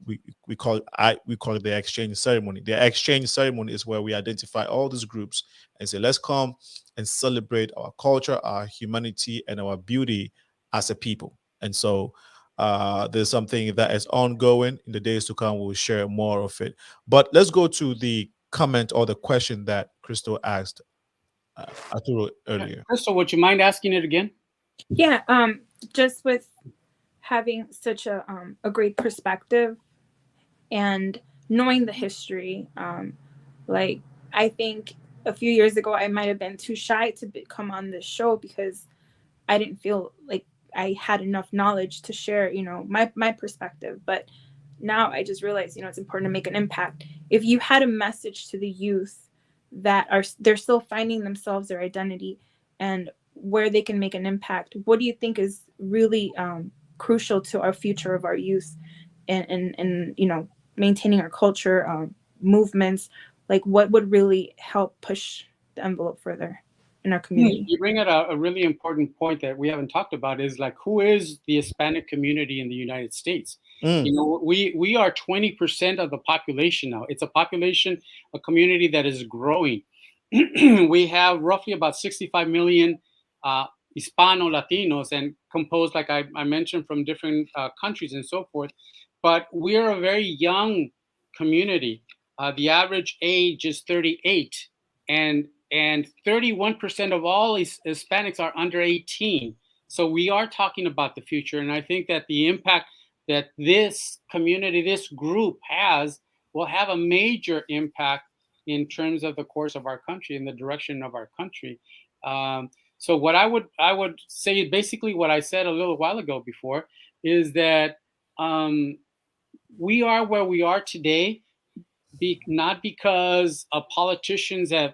Speaker 2: we call it the exchange ceremony. The exchange ceremony is where we identify all these groups and say, let's come and celebrate our culture, our humanity, and our beauty as a people. And so there's something that is ongoing. In the days to come, we'll share more of it. But let's go to the comment or the question that Crystal asked Arturo earlier.
Speaker 10: Crystal, would you mind asking it again?
Speaker 9: Yeah, just with having such a great perspective and knowing the history, like I think a few years ago I might have been too shy to come on this show because I didn't feel like I had enough knowledge to share, my perspective. But now I just realized, it's important to make an impact. If you had a message to the youth that they're still finding themselves, their identity, and where they can make an impact, what do you think is really crucial to our future of our youth and maintaining our culture, movements? Like what would really help push the envelope further in our community?
Speaker 10: You bring up a really important point that we haven't talked about, is like, who is the Hispanic community in the United States? You know, we are 20% of the population now. It's a community that is growing. We have roughly about 65 million Hispano Latinos, and composed, like I mentioned, from different countries and so forth. But we're a very young community. The average age is 38, and 31% of all Hispanics are under 18. So we are talking about the future, and I think that the impact that this community, this group has, will have a major impact in terms of the course of our country and the direction of our country. So what I would say, basically what I said a little while ago before, is that we are where we are today, not because politicians have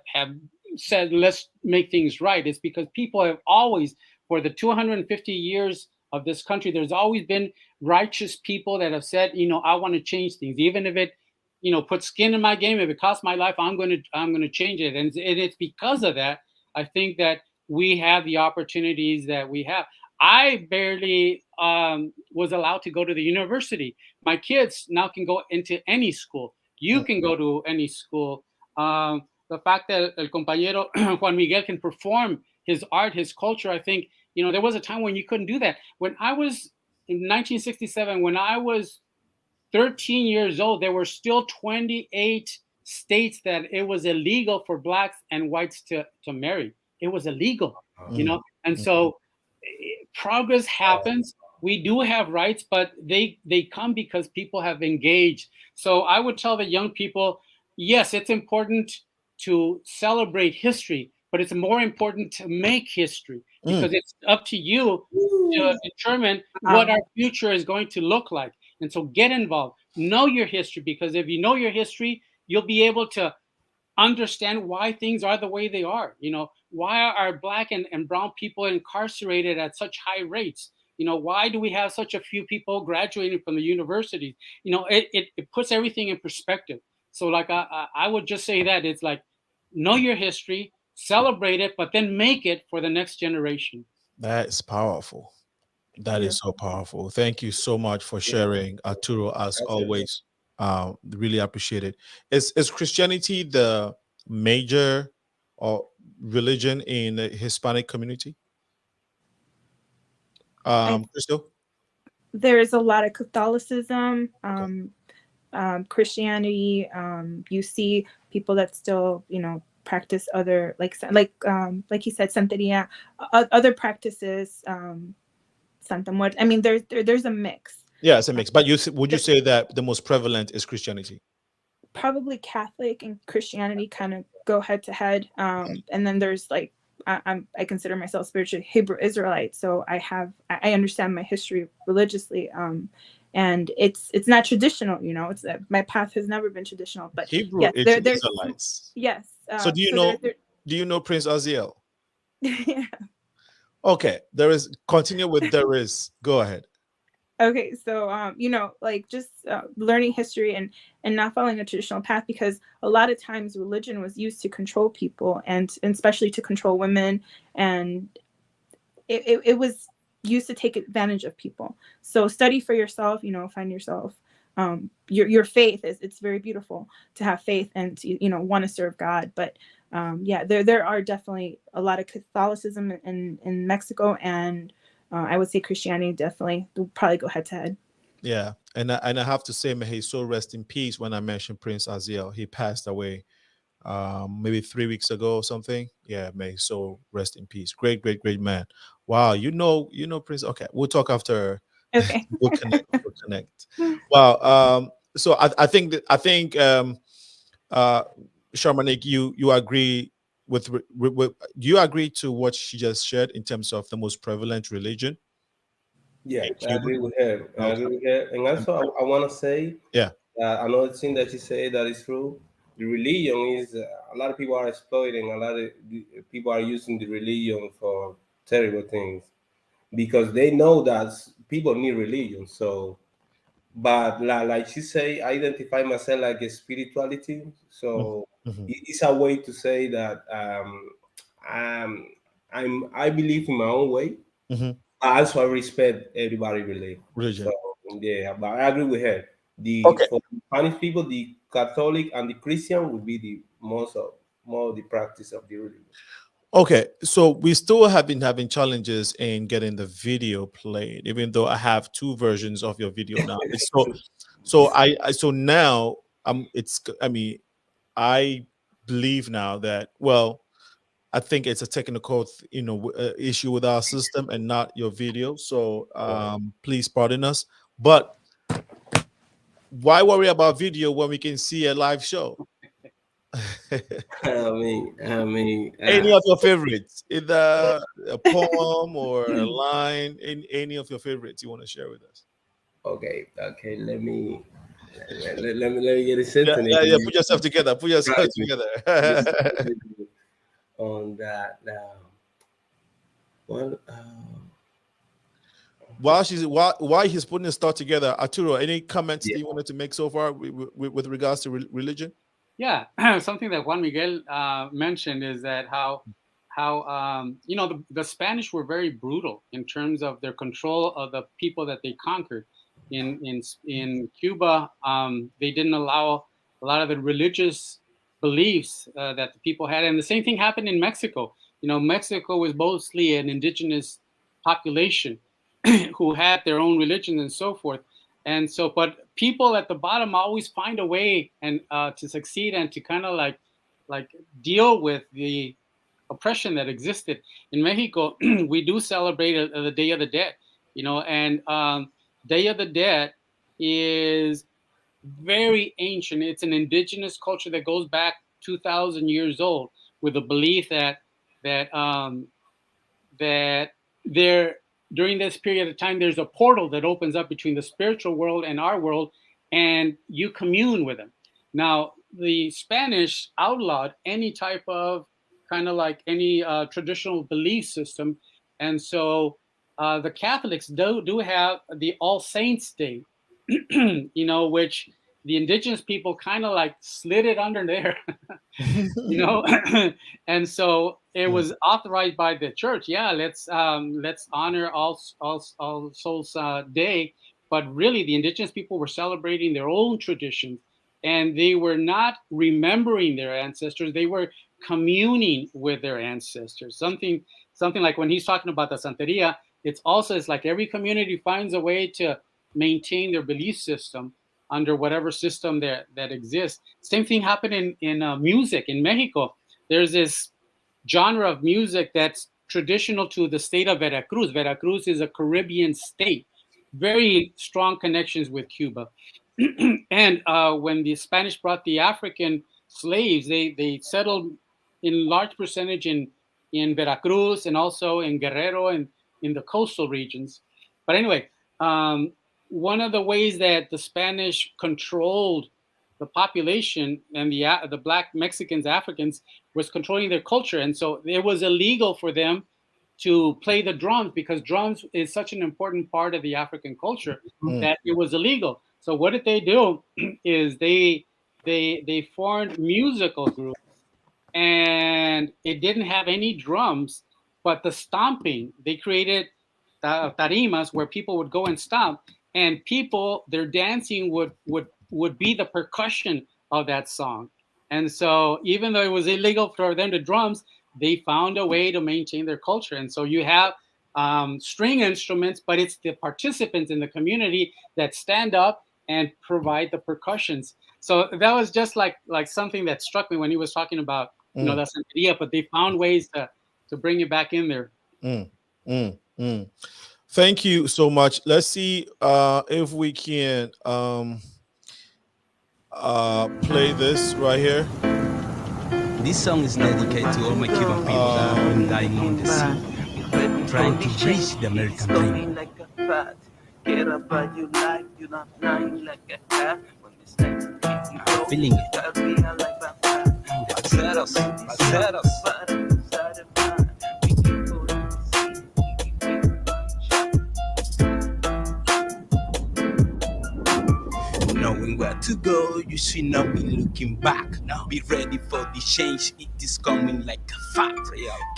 Speaker 10: said let's make things right. It's because people have always, for the 250 years of this country, there's always been righteous people that have said, you know, I want to change things, even if it, you know, put skin in my game. If it costs my life, I'm going to change it. And it's because of that, I think, that we have the opportunities that we have. I barely was allowed to go to the university. My kids now can go into any school. You can go to any school. The fact that el compañero Juan Miguel can perform his art, his culture, I think, you know, there was a time when you couldn't do that. When I was in 1967, when I was 13 years old, there were still 28 states that it was illegal for blacks and whites to marry. It was illegal, you know? And so progress happens. We do have rights, but they come because people have engaged. So I would tell the young people, yes, it's important to celebrate history, but it's more important to make history, because it's up to you to determine what our future is going to look like. And so get involved, know your history, because if you know your history, you'll be able to understand why things are the way they are. You know, why are black and brown people incarcerated at such high rates? You know, why do we have such a few people graduating from the universities? You know, it puts everything in perspective. So like I would just say that it's like, know your history, celebrate it, but then make it for the next generation.
Speaker 2: That is powerful. That is so powerful. Thank you so much for sharing, Arturo, as always. Really appreciate it. Is Christianity the major or religion in the Hispanic community? Crystal?
Speaker 9: There is a lot of Catholicism, Christianity. You see people that still, you know, practice other, like you said, Santeria, other practices, Santa Muerte. I mean, there's a mix.
Speaker 2: Yeah, it's a mix. But would you say that the most prevalent is Christianity?
Speaker 9: Probably Catholic and Christianity kind of go head to head. And then there's like, I consider myself spiritually Hebrew Israelite, so I understand my history religiously. And it's not traditional, you know. It's my path has never been traditional. But
Speaker 2: Hebrew
Speaker 9: yes, there's
Speaker 2: Israelites.
Speaker 9: Yes.
Speaker 2: So do you know Prince Aziel?
Speaker 9: Yeah.
Speaker 2: Okay, continue with there is. Go ahead.
Speaker 9: Okay, so you know, like just learning history and not following a traditional path, because a lot of times religion was used to control people, and especially to control women, and it was used to take advantage of people. So study for yourself, you know, find yourself. Your faith it's very beautiful to have faith and to, you know, want to serve God. But yeah, there are definitely a lot of Catholicism in Mexico, and I would say Christianity definitely will probably go head to head.
Speaker 2: Yeah, and I have to say, may his soul rest in peace. When I mentioned Prince Aziel, he passed away maybe 3 weeks ago or something. Yeah, may his soul rest in peace. Great man. Wow, you know Prince. Okay, we'll talk after.
Speaker 9: Okay.
Speaker 2: We'll connect. Wow. So I think CHARMANIK, you agree with do you agree to what she just shared in terms of the most prevalent religion?
Speaker 11: Yeah, I agree with her. And also I want to say, another thing that you say that is true. The religion is a lot of people are exploiting. A lot of people are using the religion for terrible things, because they know that people need religion. So, but like she say, I identify myself like a spirituality. So it's a way to say that I believe in my own way. Also, I respect everybody religion.
Speaker 2: Religion.
Speaker 11: So Yeah, but I agree with her.
Speaker 2: Okay.
Speaker 11: For Spanish people, the Catholic and the Christian would be the more the practice of the religion.
Speaker 2: Okay, so we still have been having challenges in getting the video played, even though I have two versions of your video now. So now I believe now that, well, I think it's a technical issue with our system and not your video. So please pardon us. But why worry about video when we can see a live show?
Speaker 11: I mean,
Speaker 2: any of your favorites, either a poem or a line, any of your favorites you want to share with us?
Speaker 11: Okay. Let me get a sentence.
Speaker 2: Yeah. Put yourself together.
Speaker 11: On that. Well,
Speaker 2: while he's putting his thought together, Arturo, any comments that you wanted to make so far with regards to religion?
Speaker 10: Yeah, something that Juan Miguel mentioned is that how the Spanish were very brutal in terms of their control of the people that they conquered. In Cuba, they didn't allow a lot of the religious beliefs that the people had, and the same thing happened in Mexico. Mexico was mostly an indigenous population who had their own religion and so forth. And so, but people at the bottom always find a way and to succeed and to kind of like deal with the oppression that existed. In Mexico, we do celebrate the Day of the Dead, and Day of the Dead is very ancient. It's an indigenous culture that goes back 2,000 years old, with the belief that there, during this period of time, there's a portal that opens up between the spiritual world and our world, and you commune with them. Now, the Spanish outlawed any type of any traditional belief system, and so the Catholics do have the All Saints Day, which the indigenous people kind of like slid it under there, and so it was authorized by the church. Yeah, let's honor All Souls Day, but really the indigenous people were celebrating their own traditions, and they were not remembering their ancestors. They were communing with their ancestors. Something like when he's talking about the Santeria, it's like every community finds a way to maintain their belief system under whatever system that exists. Same thing happened in music in Mexico. There's this genre of music that's traditional to the state of Veracruz. Veracruz is a Caribbean state, very strong connections with Cuba. And when the Spanish brought the African slaves, they settled in large percentage in Veracruz and also in Guerrero and in the coastal regions. But anyway, one of the ways that the Spanish controlled the population and the Black Mexicans, Africans, was controlling their culture. And so it was illegal for them to play the drums, because drums is such an important part of the African culture that it was illegal. So what did they do is they formed musical groups, and it didn't have any drums, but the stomping, they created tarimas where people would go and stomp, and their dancing would be the percussion of that song. And so even though it was illegal for them to drums, they found a way to maintain their culture. And so you have string instruments, but it's the participants in the community that stand up and provide the percussions. So that was just like something that struck me when he was talking about the Santeria, but they found ways to bring it back in there.
Speaker 2: Thank you so much. Let's see if we can play this right here.
Speaker 12: This song is dedicated to all my Cuban people that have been dying on the sea, trying to reach the American dream. Feeling it. Knowing where to go, you should not be looking back. Now be ready for the change, it is coming like a fact.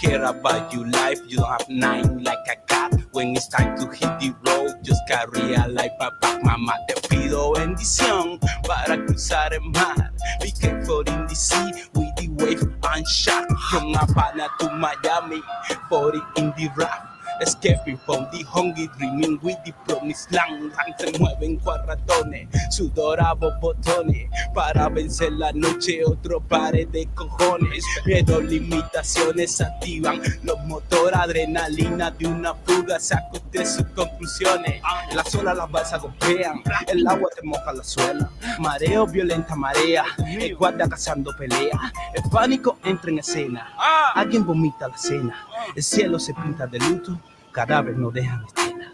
Speaker 12: Care about your life, you don't have 9 like a cat. When it's time to hit the road, just carry a life back. Mamá, te pido bendición para cruzar el mar. Be careful in the sea with the wave and shark. From Havana to Miami, 40 in the raft. Escaping from the hungry, dreaming with the promised land. Se mueven cuarratones, sudor a botones. Para vencer la noche, otro par de cojones. Miedo, limitaciones activan los motores. Adrenalina de una fuga, saco de sus conclusiones. Las olas las balsas golpean, el agua te moja la suela. Mareo, violenta marea, el guarda cazando pelea. El pánico entra en escena, alguien vomita la cena. El cielo se pinta de luto, cadáveres no dejan estela.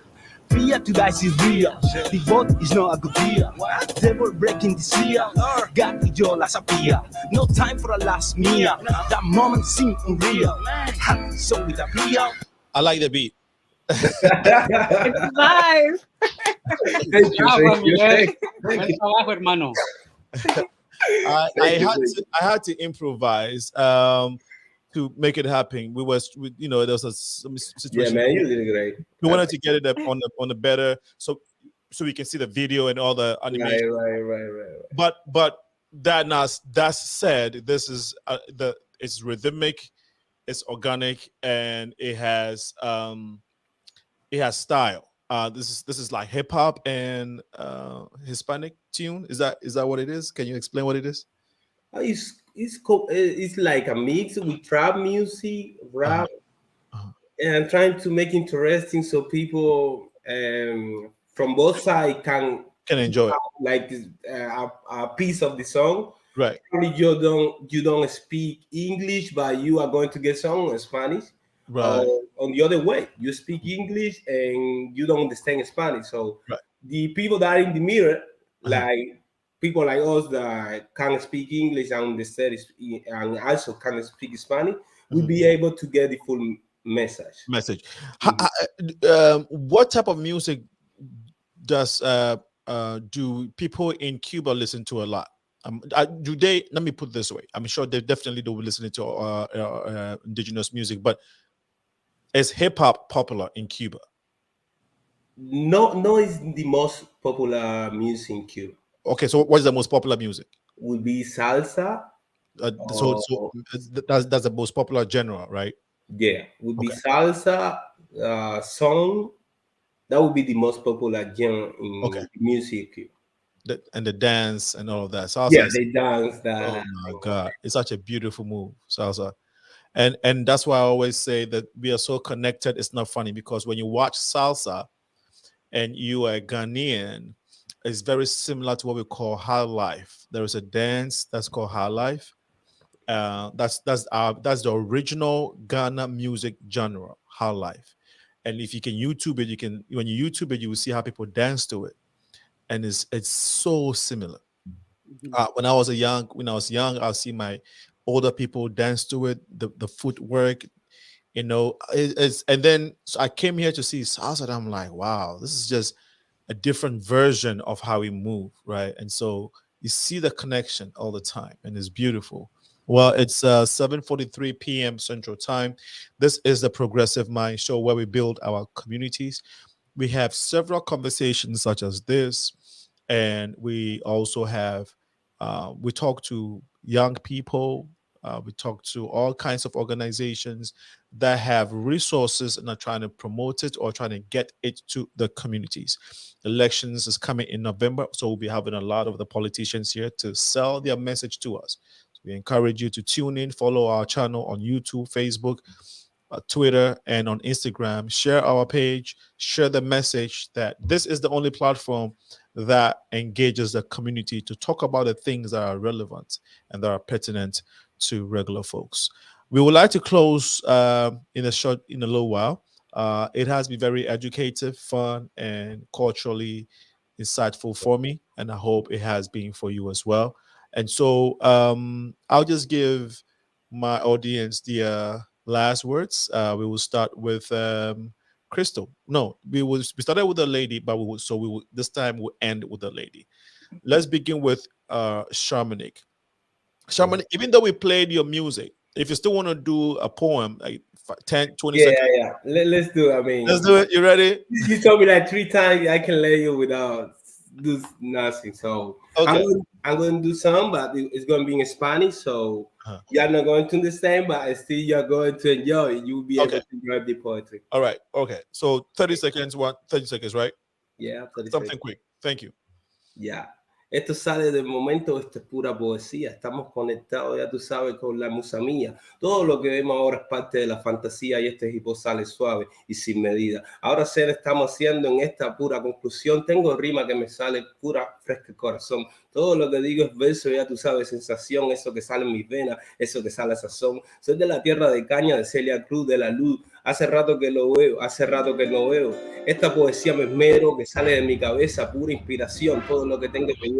Speaker 12: Fear to die is real, the vote is not a good deal. Devil breaking the seal, God y yo la sabía. No time for a last meal, that moment seemed unreal. So with a real.
Speaker 2: I like the beat.
Speaker 9: It's live.
Speaker 11: Thank you.
Speaker 10: Buen trabajo, hermano.
Speaker 2: I had to improvise to make it happen. There was some situation.
Speaker 11: Yeah, man, you did great.
Speaker 2: We wanted to get it up on the better, so we can see the video and all the animation.
Speaker 11: Right.
Speaker 2: But that said, this is it's rhythmic, it's organic, and it has style. This is like hip hop and Hispanic tune. Is that what it is? Can you explain what it is?
Speaker 11: It's like a mix with trap music, rap, and trying to make interesting so people from both sides can
Speaker 2: enjoy
Speaker 11: like a piece of the song.
Speaker 2: Right.
Speaker 11: You don't speak English, but you are going to get song in Spanish.
Speaker 2: Right.
Speaker 11: On the other way, you speak English and you don't understand Spanish. So the people that are in the mirror, like people like us that can speak English and understand and also can speak Spanish, will be able to get the full message.
Speaker 2: What type of music do people in Cuba listen to a lot? Do they? Let me put it this way. I'm sure they definitely do listening to indigenous music, but is hip hop popular in Cuba?
Speaker 11: No, it's the most popular music in Cuba.
Speaker 2: Okay, so what is the most popular music?
Speaker 11: Would be salsa.
Speaker 2: So that's the most popular genre, right?
Speaker 11: Yeah, would be salsa, song. That would be the most popular genre in music.
Speaker 2: And the dance and all of that.
Speaker 11: Salsa, yeah, they dance that.
Speaker 2: Oh my God, it's such a beautiful move, salsa. And that's why I always say that we are so connected. It's not funny because when you watch salsa and you are Ghanaian, it's very similar to what we call high life. There is a dance that's called high life. That's the original Ghana music genre, high life. And if you can YouTube it, when you YouTube it, you will see how people dance to it, and it's so similar. When I was young, I'll see my older people dance to it, the footwork, and then so I came here to see salsa, and I'm like, wow, this is just a different version of how we move, right? And so you see the connection all the time, and it's beautiful. Well, it's 7:43 p.m. Central Time. This is the Progressive Mind Show, where we build our communities. We have several conversations such as this, and we also have we talk to young people. We talk to all kinds of organizations that have resources and are trying to promote it or trying to get it to the communities. Elections is coming in November, so we'll be having a lot of the politicians here to sell their message to us. So we encourage you to tune in, follow our channel on YouTube, Facebook, Twitter, and on Instagram. Share our page, share the message that this is the only platform that engages the community to talk about the things that are relevant and that are pertinent to regular folks. We would like to close in a little while. It has been very educative, fun, and culturally insightful for me, and I hope it has been for you as well. And so I'll just give my audience the last words. We will start with Crystal. No, we started with a lady, but this time we'll end with a lady. Let's begin with Charmanik. Charmanik, even though we played your music, if you still want to do a poem, like 10, 20 seconds.
Speaker 11: Yeah. Let's do it. I mean,
Speaker 2: let's do it. You ready?
Speaker 11: You told me like 3 times. I can let you without do nothing. So
Speaker 2: okay.
Speaker 11: I'm going to do some, but it's going to be in Spanish. So you're not going to understand, but still you're going to enjoy it. You'll be able to enjoy the poetry.
Speaker 2: All right. Okay. So 30 seconds, 30 seconds, right?
Speaker 11: Yeah, 30
Speaker 2: Something
Speaker 11: seconds.
Speaker 2: quick. Thank you.
Speaker 11: Yeah. Esto sale del momento, esto es pura poesía. Estamos conectados, ya tú sabes, con la musa mía. Todo lo que vemos ahora es parte de la fantasía y este hipo sale suave y sin medida. Ahora se le estamos haciendo en esta pura conclusión. Tengo rima que me sale pura, fresca el corazón. Todo lo que digo es verso, ya tú sabes, sensación, eso que sale en mis venas, eso que sale a sazón. Soy de la tierra de caña, de Celia Cruz, de la luz. Hace rato que lo veo, hace rato que no veo. Esta poesía me esmero, que sale de mi cabeza, pura inspiración, todo lo que tengo es belleza.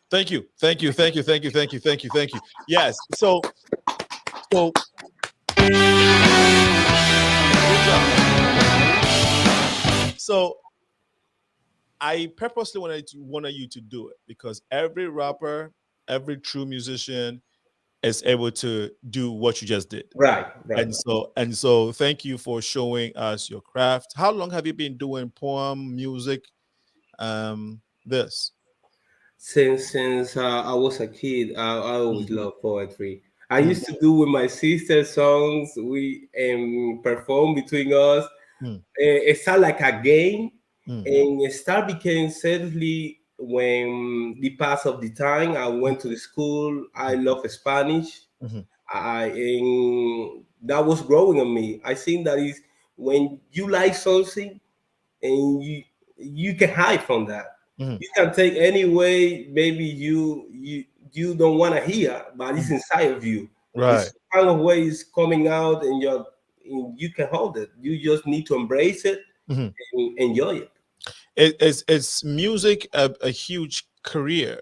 Speaker 2: Thank you. Yes. So I purposely wanted you to do it because every rapper, every true musician is able to do what you just did.
Speaker 11: Right.
Speaker 2: And so thank you for showing us your craft. How long have you been doing poem music? This
Speaker 11: since I was a kid, I always loved poetry. I used to do with my sister songs. We perform between us. It started like a game, and it started became seriously when the pass of the time. I went to the school. I love Spanish. And that was growing on me. I think that is when you like something, and you can hide from that. You can take any way maybe you don't want to hear, but it's inside of you.
Speaker 2: Right.
Speaker 11: It's kind of way it's coming out, and you can hold it. You just need to embrace it and enjoy it.
Speaker 2: It's music a huge career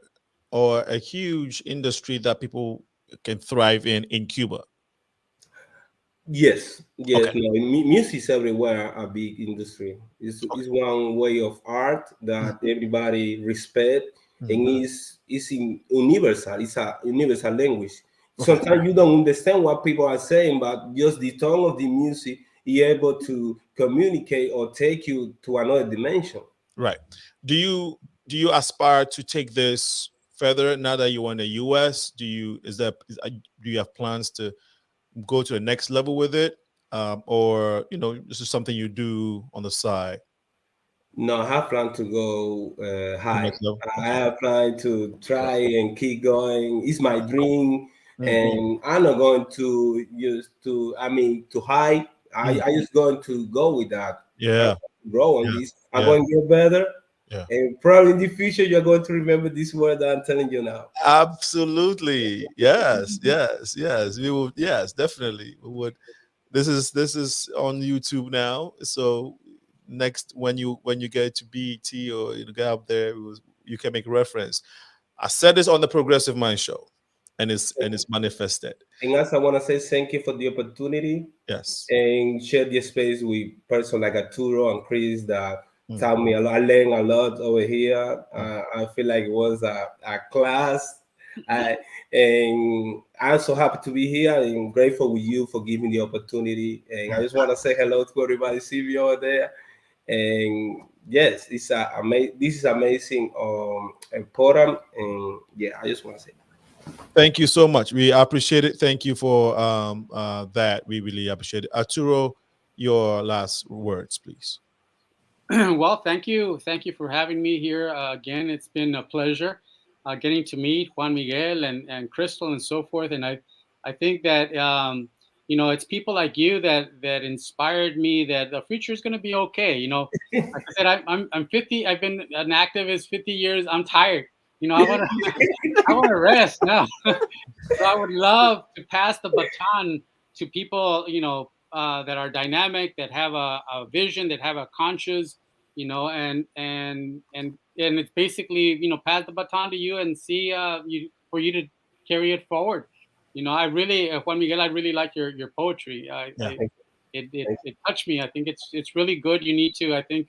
Speaker 2: or a huge industry that people can thrive in Cuba?
Speaker 11: Yes.
Speaker 2: Okay.
Speaker 11: No, music is everywhere a big industry. It's one way of art that everybody respect, and is universal. It's a universal language. Sometimes you don't understand what people are saying, but just the tone of the music is able to communicate or take you to another dimension.
Speaker 2: Right. Do you aspire to take this further now that you're in the US? Do you have plans to go to the next level with it, or this is something you do on the side?
Speaker 11: No, I have planned to go high. I have planned to try and keep going. It's my dream, and I'm not going to to hide. I just going to go with that.
Speaker 2: Yeah,
Speaker 11: grow on this. I'm going to get better.
Speaker 2: Yeah.
Speaker 11: And probably in the future, you're going to remember this word that I'm telling you now.
Speaker 2: Absolutely. Yes. We will. Yes, definitely. We would. This is on YouTube now. So next, when you get to BET or you get up there, you can make reference. I said this on the Progressive Mind Show, and it's manifested.
Speaker 11: And as I want to say thank you for the opportunity.
Speaker 2: Yes.
Speaker 11: And share the space with person like Arturo and Chris that taught me a lot. I learned a lot over here. I feel like it was a class. And I'm so happy to be here and grateful with you for giving the opportunity. And I just want to say hello to everybody, see me over there. And yes, this is amazing program. And yeah, I just want to say
Speaker 2: thank you so much. We appreciate it. Thank you for that. We really appreciate it. Arturo, your last words, please.
Speaker 10: Well, thank you for having me here again. It's been a pleasure getting to meet Juan Miguel and Crystal and so forth. And I think that it's people like you that inspired me that the future is going to be okay. Like I said, I'm 50. I've been an activist 50 years. I'm tired. I want to rest now. So I would love to pass the baton to people, that are dynamic, that have a vision, that have a conscience, and it's basically, pass the baton to you and see for you to carry it forward. I really, Juan Miguel, I really like your poetry. It touched me. I think it's really good. You need to, I think,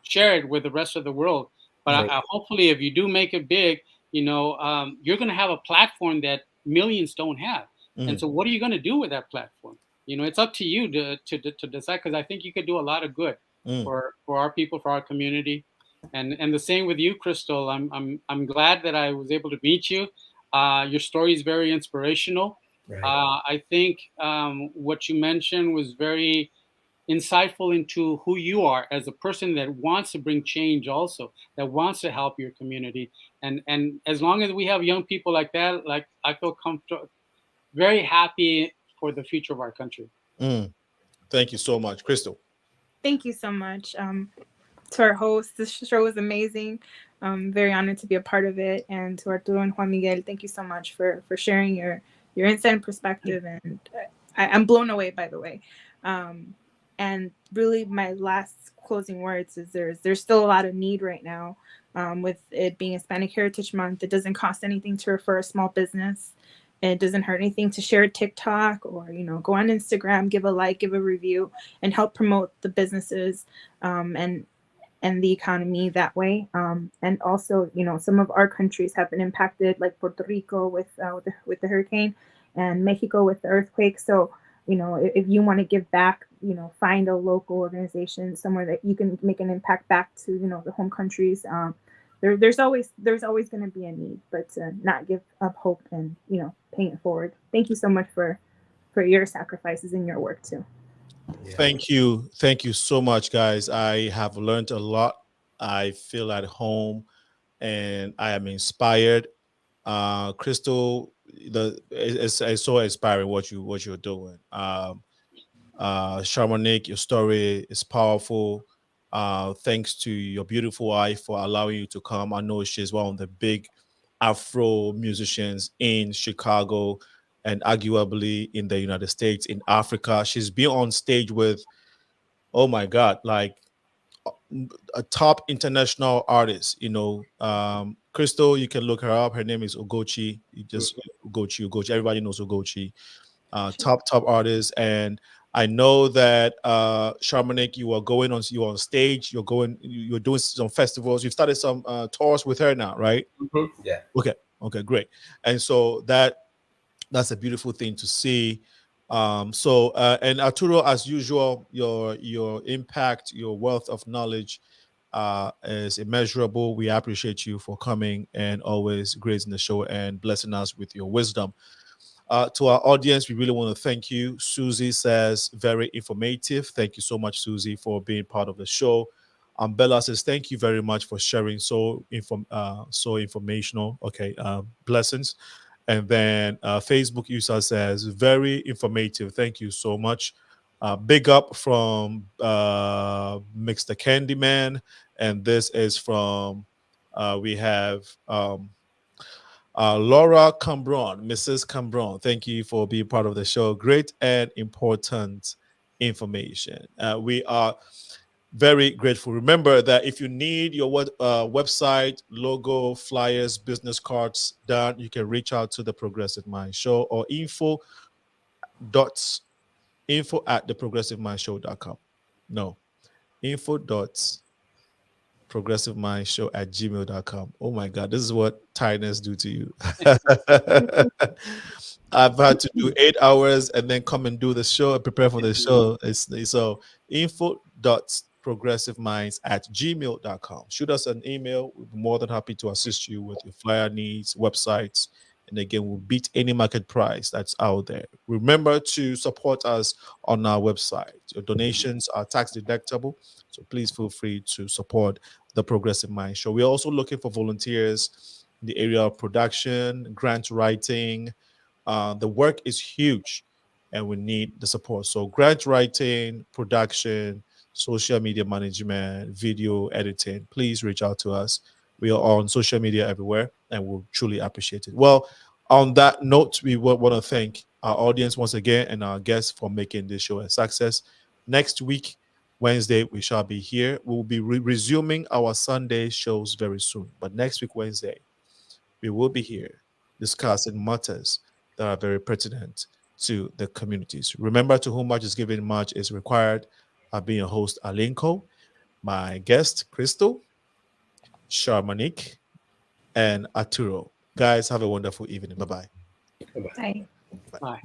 Speaker 10: share it with the rest of the world. But hopefully, if you do make it big, you're going to have a platform that millions don't have. And so what are you going to do with that platform? It's up to you to decide, because I think you could do a lot of good for our people, for our community. And the same with you, Crystal. I'm glad that I was able to meet you. Your story is very inspirational.
Speaker 11: Right.
Speaker 10: I think what you mentioned was very insightful into who you are as a person that wants to bring change, also that wants to help your community. And as long as we have young people like that, like, I feel comfortable, very happy for the future of our country.
Speaker 2: Thank you so much, Crystal.
Speaker 9: Thank you so much to our host. This show was amazing. I'm very honored to be a part of it. And to Arturo and Juan Miguel, thank you so much for sharing your insight and perspective. And I'm blown away, by the way. And really, my last closing words is there's still a lot of need right now. With it being Hispanic Heritage Month, it doesn't cost anything to refer a small business. It doesn't hurt anything to share TikTok or, go on Instagram, give a like, give a review, and help promote the businesses and the economy that way. And also, some of our countries have been impacted, like Puerto Rico with the hurricane, and Mexico with the earthquake. So, if you want to give back, find a local organization somewhere that you can make an impact back to, the home countries. There's always going to be a need, but to not give up hope and, paying it forward. Thank you so much for your sacrifices and your work too.
Speaker 2: Thank you so much, guys. I have learned a lot. I feel at home and I am inspired. Crystal, it's so inspiring what you're doing. CHARMANIK, your story is powerful. Thanks to your beautiful wife for allowing you to come. I know she's one of the big Afro musicians in Chicago and arguably in the United States, in Africa. She's been on stage with, oh my God, like a top international artist, Crystal, you can look her up. Her name is Ugochi. You just Ugochi. Everybody knows Ugochi. Top artist. And I know that CHARMANIK, you're on stage, you're doing some festivals. You've started some tours with her now, right?
Speaker 11: Yeah.
Speaker 2: Okay, great. And so that's a beautiful thing to see. And Arturo, as usual, your impact, your wealth of knowledge is immeasurable. We appreciate you for coming and always gracing the show and blessing us with your wisdom. To our audience, we really want to thank you. Susie says, very informative. Thank you so much, Susie, for being part of the show. Bella says, thank you very much for sharing so informational. Okay, blessings. And then Facebook user says, very informative. Thank you so much. Big up from Mr. Candyman. And this is from, we have Laura CAMBRON, Mrs. CAMBRON. Thank you for being part of the show. Great and important information. We are very grateful. Remember that if you need your website, logo, flyers, business cards done, you can reach out to the Progressive Mind Show or info@theprogressivemindshow.com. No, info.progressivemindshow@gmail.com. Oh my God, this is what tiredness do to you. I've had to do 8 hours and then come and do the show and prepare for the show. So info.progressiveminds@gmail.com. Shoot us an email. We'll be more than happy to assist you with your flyer needs, websites. And again, we'll beat any market price that's out there. Remember to support us on our website. Your donations are tax deductible, so please feel free to support the Progressive Mind Show. We're also looking for volunteers in the area of production, grant writing. The work is huge, and we need the support. So grant writing, production, social media management, video editing, please reach out to us. We are on social media everywhere, and we'll truly appreciate it. Well, on that note, we want to thank our audience once again and our guests for making this show a success. Next week, Wednesday, we shall be here. We will be resuming our Sunday shows very soon. But next week, Wednesday, we will be here discussing matters that are very pertinent to the communities. Remember, to whom much is given, much is required. I've been your host, Alinko. My guest, Crystal. CHARMANIK, and ARTURO. Guys, have a wonderful evening. Bye-bye.
Speaker 9: Bye.
Speaker 10: Bye.